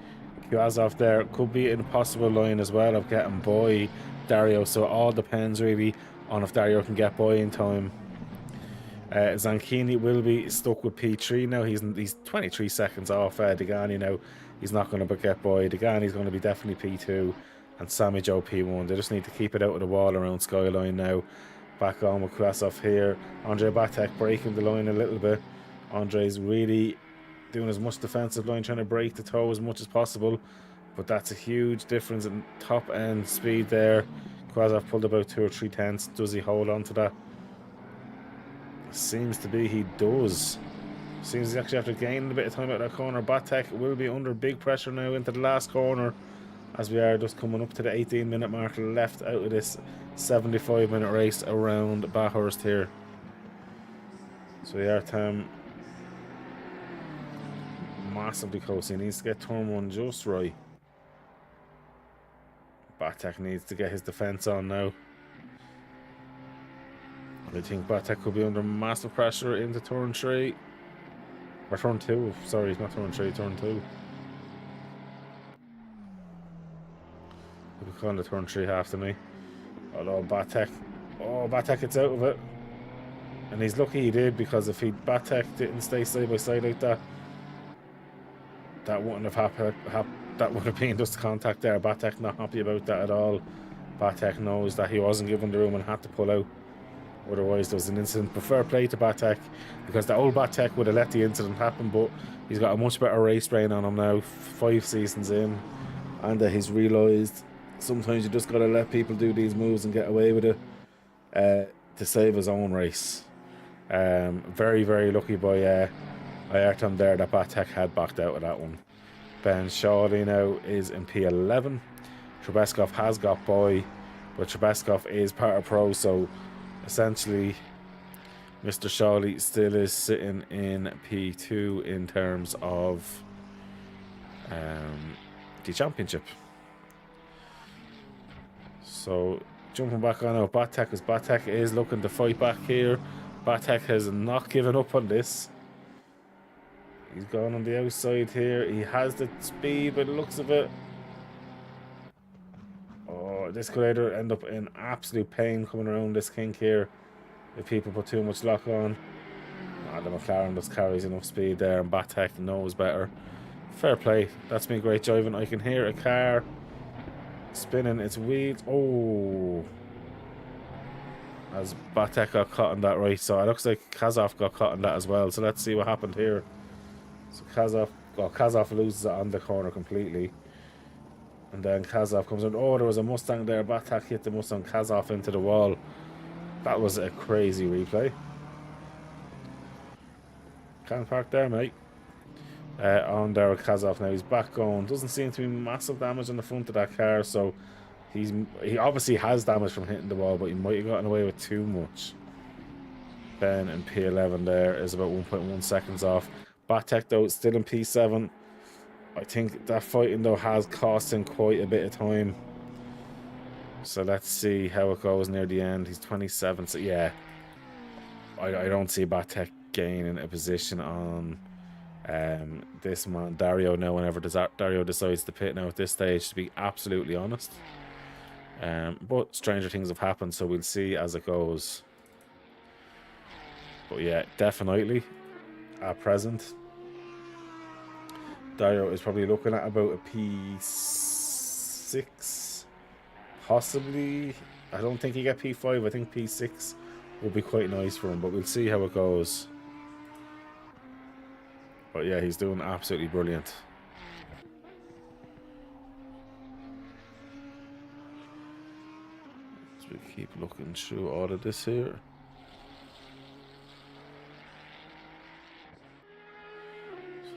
Speaker 1: Kuazov there could be an impossible line as well of getting by Dario. So it all depends really on if Dario can get by in time. Zanchini will be stuck with P3 now. He's 23 seconds off Degani now. He's not going to get by. Degani's going to be definitely P2 and Sammy Joe P1. They just need to keep it out of the wall around Skyline now. Back on with Kuasov here. Andre Batek breaking the line a little bit. Andre's really doing as much defensive line, trying to break the toe as much as possible. But that's a huge difference in top end speed there. Kuasov pulled about 2 or 3 tenths. Does he hold on to that? Seems to be he does. Seems he's actually after gaining a bit of time out of that corner. Batek will be under big pressure now into the last corner, as we are just coming up to the 18-minute mark left out of this 75-minute race around Bathurst here. So the Artem massively close. He needs to get turn 1 just right. Batek needs to get his defense on now. I think Batek could be under massive pressure into turn 3. Or turn 2. Sorry, it's not turn 3, turn 2. We'll be calling the turn 3 half to me. Although Batek. Oh, Batek gets out of it. And he's lucky he did, because if Batek didn't stay side by side like that, that wouldn't have happened. That would have been just contact there. Batek not happy about that at all. Batek knows that he wasn't given the room and had to pull out. Otherwise there was an incident. But fair play to Batek, because the old Batek would have let the incident happen, but he's got a much better race brain on him now, 5 seasons in, and he's realised sometimes you just got to let people do these moves and get away with it to save his own race. Very, very lucky by Ayrton there that Batek had backed out of that one. Ben Shawley now is in P11. Trebeskov has got by, but Trebeskov is part of pro, so essentially Mr. Shawley still is sitting in P2 in terms of the championship. So jumping back on now, Batek, as Batek is looking to fight back here. Batek has not given up on this. He's gone on the outside here. He has the speed by the looks of it. Oh, this could either end up in absolute pain coming around this kink here if people put too much lock on. The McLaren just carries enough speed there, and Batek knows better. Fair play. That's been great driving. I can hear a car spinning its wheels. Oh, as Batek got caught on that, right? So it looks like Kazov got caught on that as well. So let's see what happened here. So Kazov loses it on the corner completely. And then Kazov comes in. Oh, there was a Mustang there. Batek hit the Mustang. Kazov into the wall. That was a crazy replay. Can't park there, mate. On there with Kazov now. He's back going. Doesn't seem to be massive damage on the front of that car. So he obviously has damage from hitting the wall, but he might have gotten away with too much. Ben in P11 there is about 1.1 seconds off. Batek though still in P7. I think that fighting though has cost him quite a bit of time. So let's see how it goes near the end. He's 27, so yeah. I don't see Batek gaining a position on this man Dario now, whenever Dario decides to pit now at this stage, to be absolutely honest. But stranger things have happened, so we'll see as it goes. But yeah, definitely at present Dario is probably looking at about a P6, possibly I don't think he get P5. I think P6 will be quite nice for him, but we'll see how it goes. But yeah, he's doing absolutely brilliant. So we keep looking through all of this here.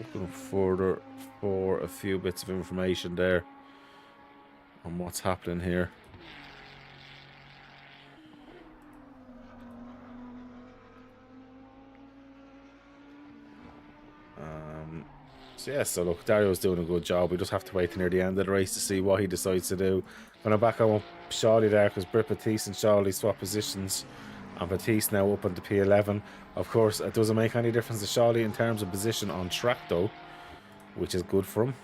Speaker 1: Looking further for a few bits of information there on what's happening here. So look, Dario's doing a good job. We just have to wait till near the end of the race to see what he decides to do. When I'm back on Charlie there, because Britt Batiste and Charlie swap positions, and Batiste now up onto P11. Of course, it doesn't make any difference to Charlie in terms of position on track though, which is good for him.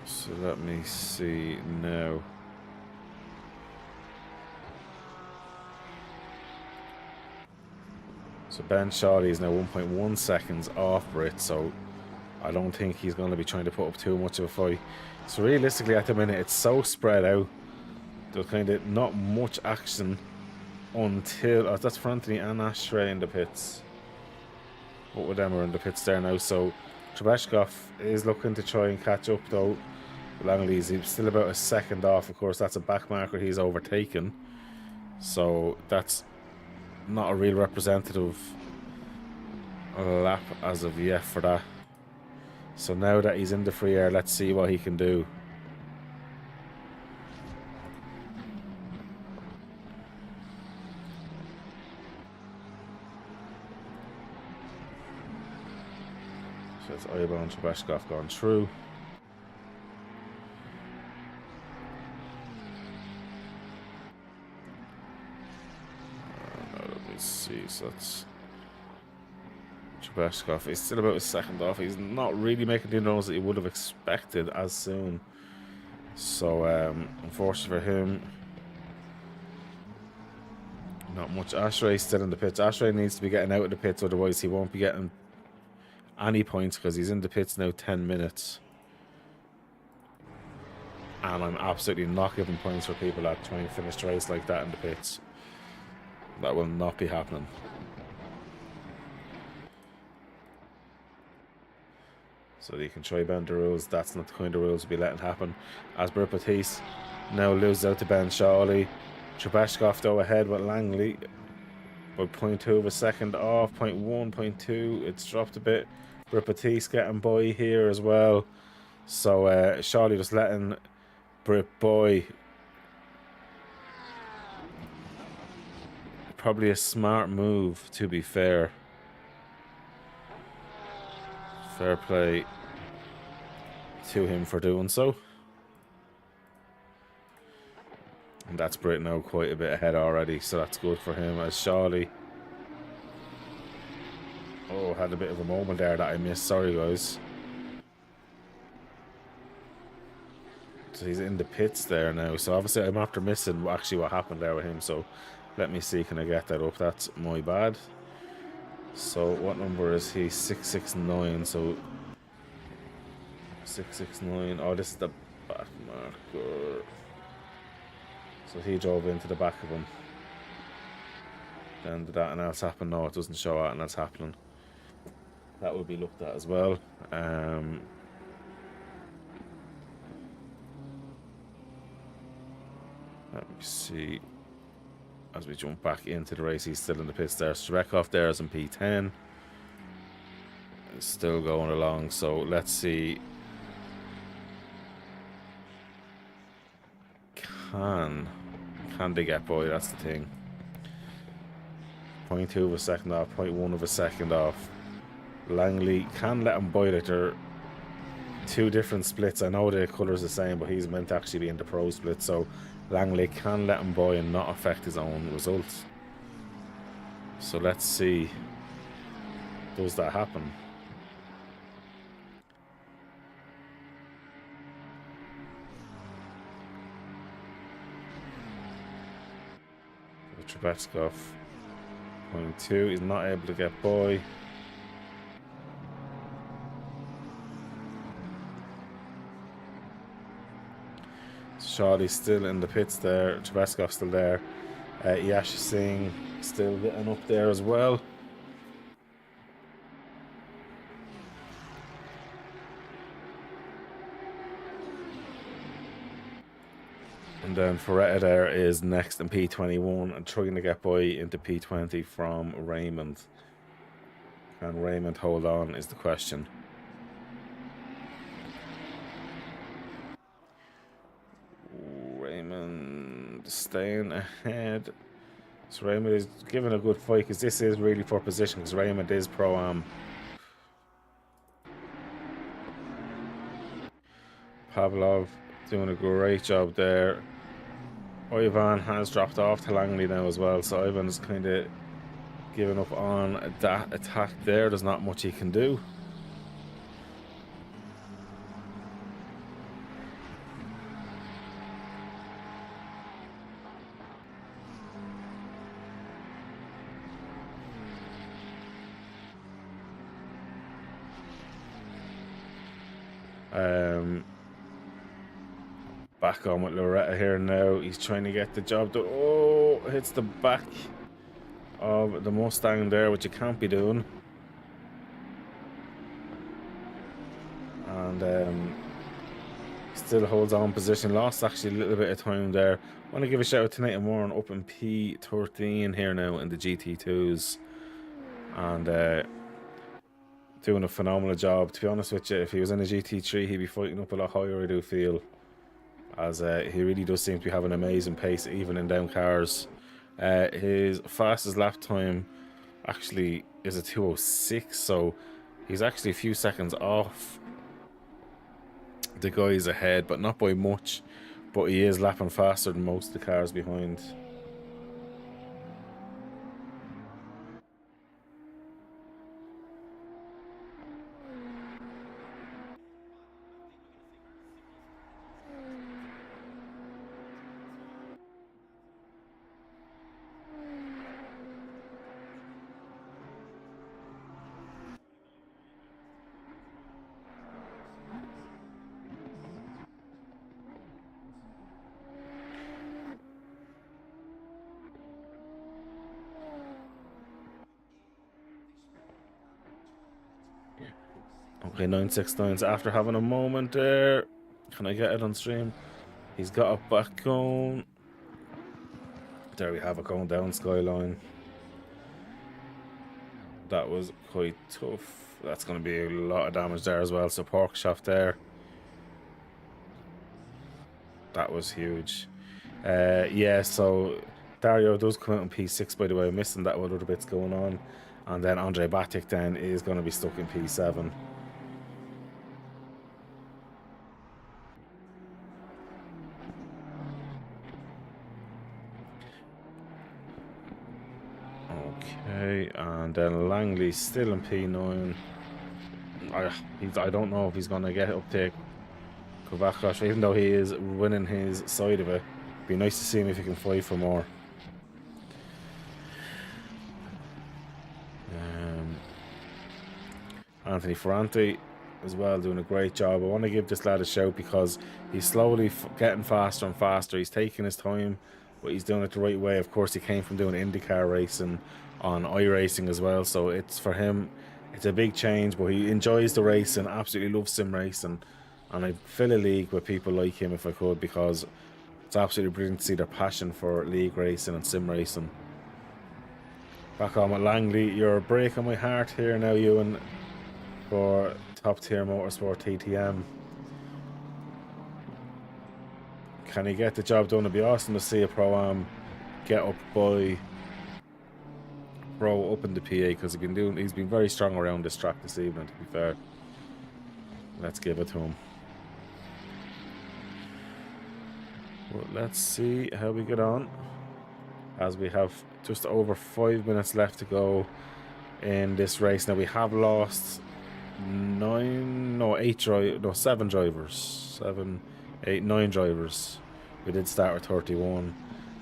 Speaker 1: So let me see now. So Ben Charlie is now 1.1 seconds off Britt, so I don't think he's going to be trying to put up too much of a fight. So realistically at the minute it's so spread out. There's kind of not much action until... that's for Anthony and Ashray in the pits. Both of them are in the pits there now. So Trebeshkov is looking to try and catch up though. Langley's still about a second off. Of course that's a back marker he's overtaken. So that's not a real representative lap as of yet for that. So now that he's in the free air, let's see what he can do. So it's Oyabo and Trebeshkov gone through. So that's Trebeshkov. He's still about a second off. He's not really making the nose that you would have expected as soon. So unfortunately for him, not much. Ashray's still in the pits. Ashray needs to be getting out of the pits, otherwise he won't be getting any points because he's in the pits now 10 minutes. And I'm absolutely not giving points for people that try and finish the race like that in the pits. That will not be happening. So you can try bend the rules. That's not the kind of rules we'll be letting happen. As Britt Batiste now loses out to Ben Charlie. Trebeshkov though ahead with Langley by 0.2 of a second off. 0.1, 0.2. It's dropped a bit. Britt Batiste getting by here as well. So Charlie just letting Britt by. Probably a smart move, to be fair. Fair play to him for doing so. And that's Britt now quite a bit ahead already, so that's good for him. As Charlie, oh, had a bit of a moment there that I missed. Sorry, guys. So he's in the pits there now. So obviously I'm after missing actually what happened there with him. So let me see, can I get that up? That's my bad. So what number is he? 669. So 669. Oh, this is the back marker. So he drove into the back of him. Then did that and else happen? No, it doesn't show that and that's happening. That will be looked at as well. Let me see. As we jump back into the race, he's still in the pits there. Strekov there is in P10. It's still going along, so let's see. Can they get by? That's the thing. 0.2 of a second off, 0.1 of a second off. Langley can let him by. Like they're two different splits. I know the colour's the same, but he's meant to actually be in the pro split, so Langley can let him by and not affect his own results. So let's see, does that happen? Trebeshkov 0.2, he's not able to get by. Shawty's still in the pits there. Chebeskov's still there. Yash Singh still getting up there as well. And then Ferretta there is next in P21 and trying to get by into P20 from Raymond. Can Raymond hold on is the question. Raymond staying ahead. So Raymond is giving a good fight because this is really for position because Raymond is Pro-Am. Pavlov doing a great job there. Ivan has dropped off to Langley now as well, so Ivan's kind of giving up on that attack there. There's not much he can do. Back on with Loretta here now. He's trying to get the job done. Oh, hits the back of the Mustang there, which you can't be doing. And still holds on position. Lost actually a little bit of time there. I want to give a shout out to Nathan Warren up in P13 here now in the GT2s. And doing a phenomenal job. To be honest with you, if he was in a GT3, he'd be fighting up a lot higher, I do feel. As he really does seem to be having amazing pace, even in down cars. His fastest lap time actually is a 2:06, so he's actually a few seconds off the guys ahead, but not by much. But he is lapping faster than most of the cars behind. Okay, 969's after having a moment there. Can I get it on stream? He's got it back going. There we have it going down Skyline. That was quite tough. That's going to be a lot of damage there as well. So pork shaft there. That was huge. Yeah, so Dario does come out in P6 by the way. I'm missing that with other bits going on. And then Andre Batic then is going to be stuck in P7. Okay, and then Langley's still in P9. I don't know if he's going to get up to Kovacic, even though he is winning his side of it. Be nice to see him if he can fight for more. Anthony Ferranti as well doing a great job. I want to give this lad a shout because he's slowly getting faster and faster. He's taking his time, but he's doing it the right way. Of course, he came from doing IndyCar racing on iRacing as well, so it's for him, it's a big change, but he enjoys the racing, absolutely loves sim racing, and I'd fill a league with people like him if I could, because it's absolutely brilliant to see their passion for league racing and sim racing. Back on with Langley. You're breaking my heart here now, Ewan, for top tier motorsport TTM. Can he get the job done? It'd be awesome to see a Pro-Am get up by Pro up in the PA, because he's been very strong around this track this evening, to be fair. Let's give it to him. Well, let's see how we get on, as we have just over 5 minutes left to go in this race. Now we have lost 9 drivers. 9 drivers. We did start with 31.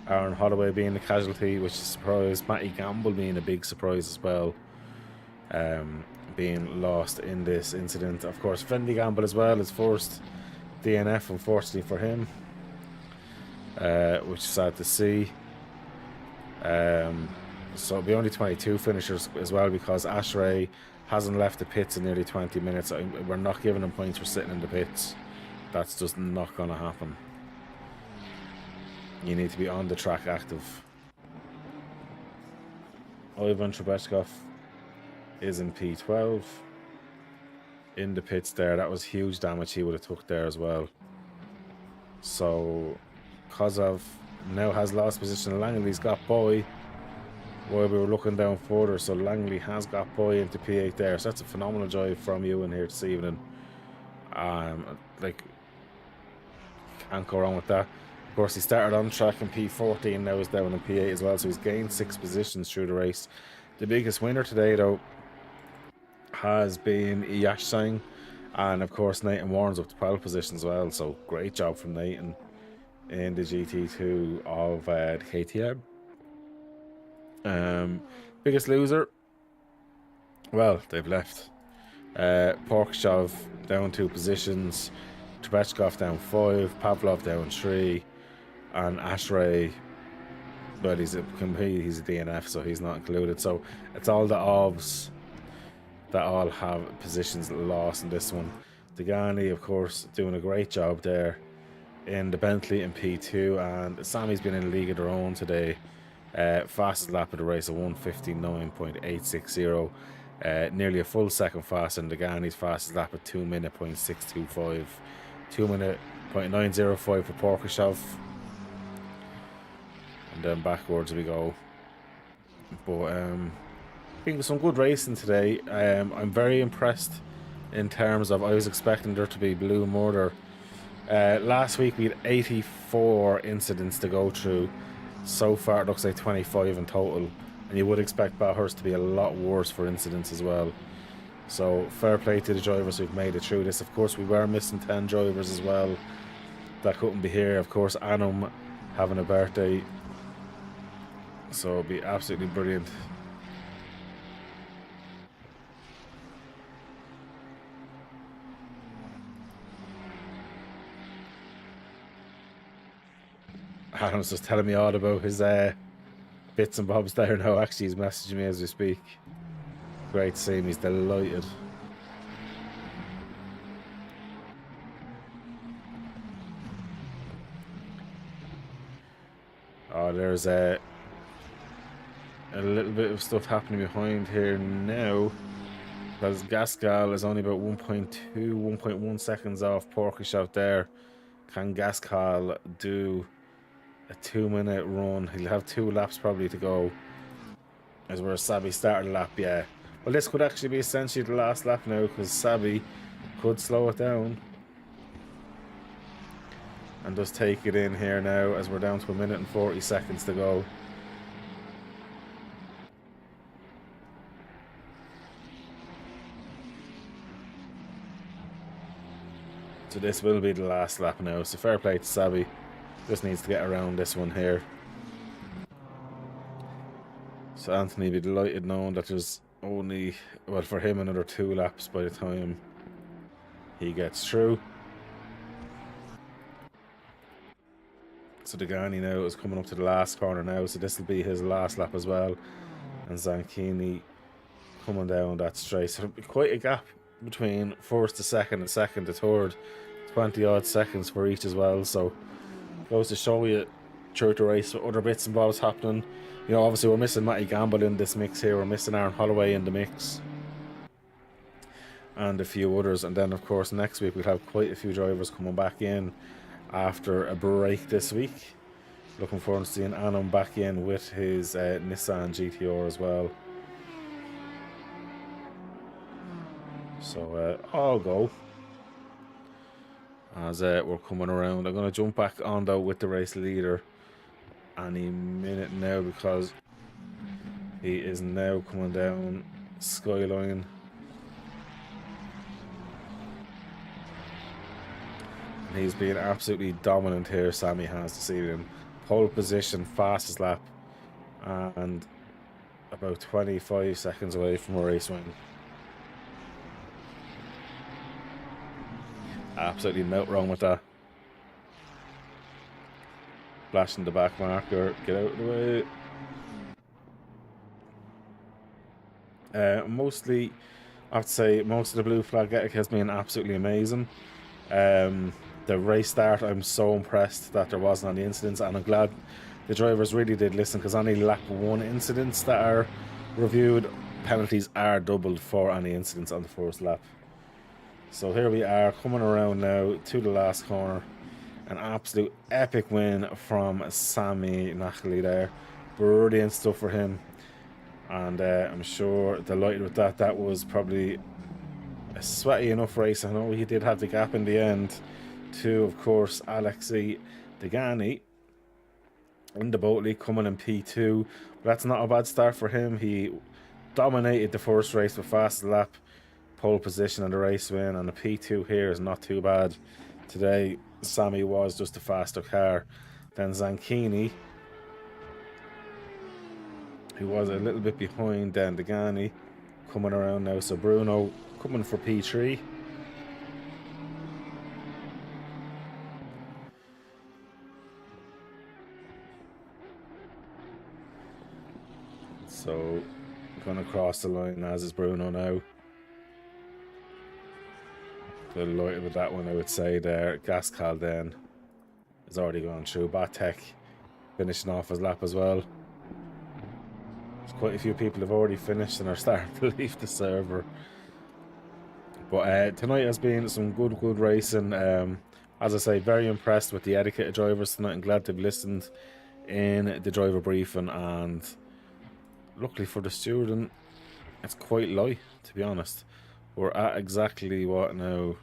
Speaker 1: Aaron Holloway being the casualty, which is a surprise. Matty Gamble being a big surprise as well, being lost in this incident. Of course, Fendi Gamble as well, his first DNF, unfortunately for him. which is sad to see. So it'll be only 22 finishers as well, because Ashray hasn't left the pits in nearly 20 minutes. We're not giving him points for sitting in the pits. That's just not going to happen. You need to be on the track active. Ivan Trebechkov is in P12. In the pits there. That was huge damage he would have took there as well. So Kozov now has lost position. Langley's got by while we were looking down further. So Langley has got by into P8 there. So that's a phenomenal drive from you in here this evening. Like, can't go wrong with that. Of course, he started on track in P14, now he's down in P8 as well, so he's gained 6 positions through the race. The biggest winner today, though, has been Yashsang, and of course Nathan Warren's up to 12 positions as well, so great job from Nathan in the GT2 of the KTM. Biggest loser? Well, they've left. Porkshov down 2 positions, Trebechkov down 5, Pavlov down 3, and Ashray, well, he's a DNF, so he's not included. So it's all the OBS that all have positions lost in this one. Degani, of course, doing a great job there in the Bentley in P2, and Sammy's been in a league of their own today. Fastest lap of the race, a 1:59.860. Nearly a full second faster than Degani's fastest lap at 2:0625. 2:0905 for Porkashov. And then backwards we go. But I think it was some good racing today. I'm very impressed in terms of, I was expecting there to be blue murder. Last week we had 84 incidents to go through. So far it looks like 25 in total. And you would expect Bathurst to be a lot worse for incidents as well. So fair play to the drivers who've made it through this. Of course, we were missing 10 drivers as well that couldn't be here. Of course, Anum having a birthday, so it'll be absolutely brilliant. Adam's just telling me all about his bits and bobs there now. Actually, he's messaging me as we speak. Great to see him, he's delighted. Oh, there's a little bit of stuff happening behind here now, because Gascal is only about 1.1 seconds off Porkashov there. Can Gascal do a 2-minute run? He'll have 2 laps probably to go, as where Sabi started a lap. Yeah, well, this could actually be essentially the last lap now, because Sabi could slow it down and just take it in here now, as we're down to 1:40 seconds to go. So this will be the last lap now, so fair play to Sabi. Just needs to get around this one here. So Anthony will be delighted knowing that there's only, well, for him, another 2 laps by the time he gets through. So Degani now is coming up to the last corner now, so this will be his last lap as well. And Zanchini coming down that straight. So quite a gap between first to second and second to third. 20 odd seconds for each as well. So goes to show you through the race with other bits and bobs happening. You know, obviously we're missing Matty Gamble in this mix here. We're missing Aaron Holloway in the mix, and a few others. And then of course next week we'll have quite a few drivers coming back in after a break this week. Looking forward to seeing Anum back in with his Nissan GTR as well. So I'll go as we're coming around. I'm going to jump back on though with the race leader any minute now, because he is now coming down Skyline. And he's been absolutely dominant here, Sammy has this evening. Pole position, fastest lap, and about 25 seconds away from a race win. Absolutely not wrong with that. Flashing the back marker, get out of the way. Mostly, I have to say, most of the blue flag etiquette has been absolutely amazing. The race start, I'm so impressed that there wasn't any incidents, and I'm glad the drivers really did listen, because only lap 1 incidents that are reviewed, penalties are doubled for any incidents on the first lap. So here we are, coming around now to the last corner. An absolute epic win from Sami Nachali there. Brilliant stuff for him. And I'm sure delighted with that. That was probably a sweaty enough race. I know he did have the gap in the end to, of course, Alexei Degani in the Boat League, coming in P2. But that's not a bad start for him. He dominated the first race with fastest lap, pole position and the race win, and the P2 here is not too bad. Today, Sammy was just a faster car than Zanchini, who was a little bit behind then Degani, coming around now. So Bruno coming for P3. So going to cross the line, as is Bruno now. Delighted with that one, I would say there. Gascal then has already gone through. Batek finishing off his lap as well. There's quite a few people have already finished and are starting to leave the server. But tonight has been some good racing. As I say, very impressed with the etiquette of drivers tonight, and glad they've listened in the driver briefing. And luckily for the student, it's quite light, to be honest. We're at exactly what now?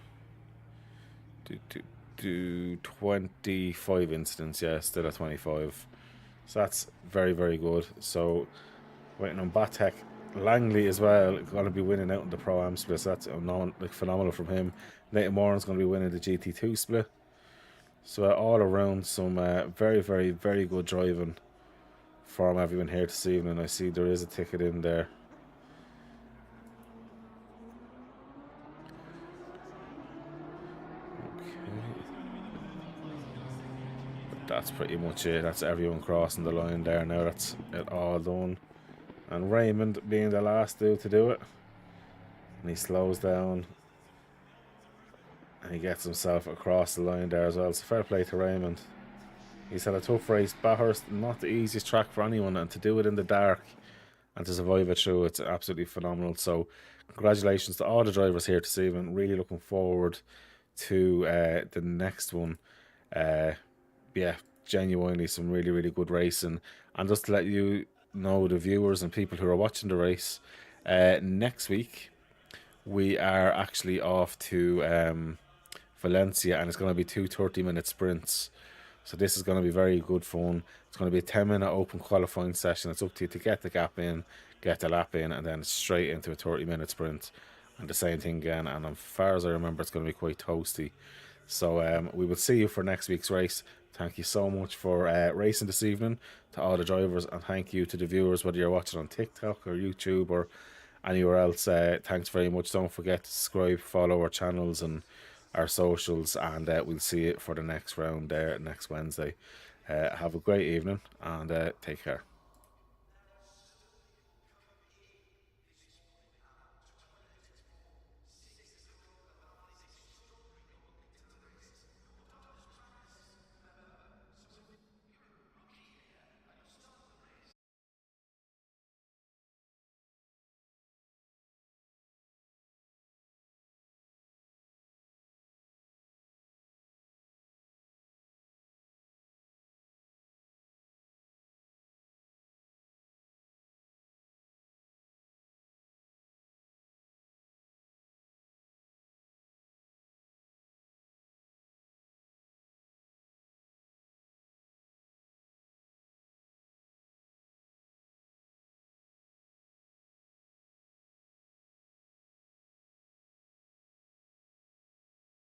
Speaker 1: 25 incidents, yeah, still at 25. So that's very good. So waiting on Batek. Langley as well, going to be winning out in the Pro-Am split, so that's phenomenal from him. Nathan Moran's going to be winning the GT2 split. So all around some very good driving from everyone here this evening. I see there is a ticket in there. That's pretty much it. That's everyone crossing the line there now. That's it all done. And Raymond being the last dude to do it. And he slows down. And he gets himself across the line there as well. So fair play to Raymond. He's had a tough race. Bathurst, not the easiest track for anyone. And to do it in the dark and to survive it through, it's absolutely phenomenal. So congratulations to all the drivers here this evening. Really looking forward to the next one. Yeah, genuinely some really good racing. And just to let you know, the viewers and people who are watching the race, next week we are actually off to Valencia, and it's going to be 2 30-minute sprints. So this is going to be very good fun. It's going to be a 10-minute open qualifying session. It's up to you to get the gap in, get the lap in, and then straight into a 30-minute sprint. And the same thing again. And as far as I remember, it's going to be quite toasty. So we will see you for next week's race. Thank you so much for racing this evening, to all the drivers, and thank you to the viewers, whether you're watching on TikTok or YouTube or anywhere else. Thanks very much. Don't forget to subscribe, follow our channels and our socials, and we'll see you for the next round there next Wednesday. Have a great evening, and take care.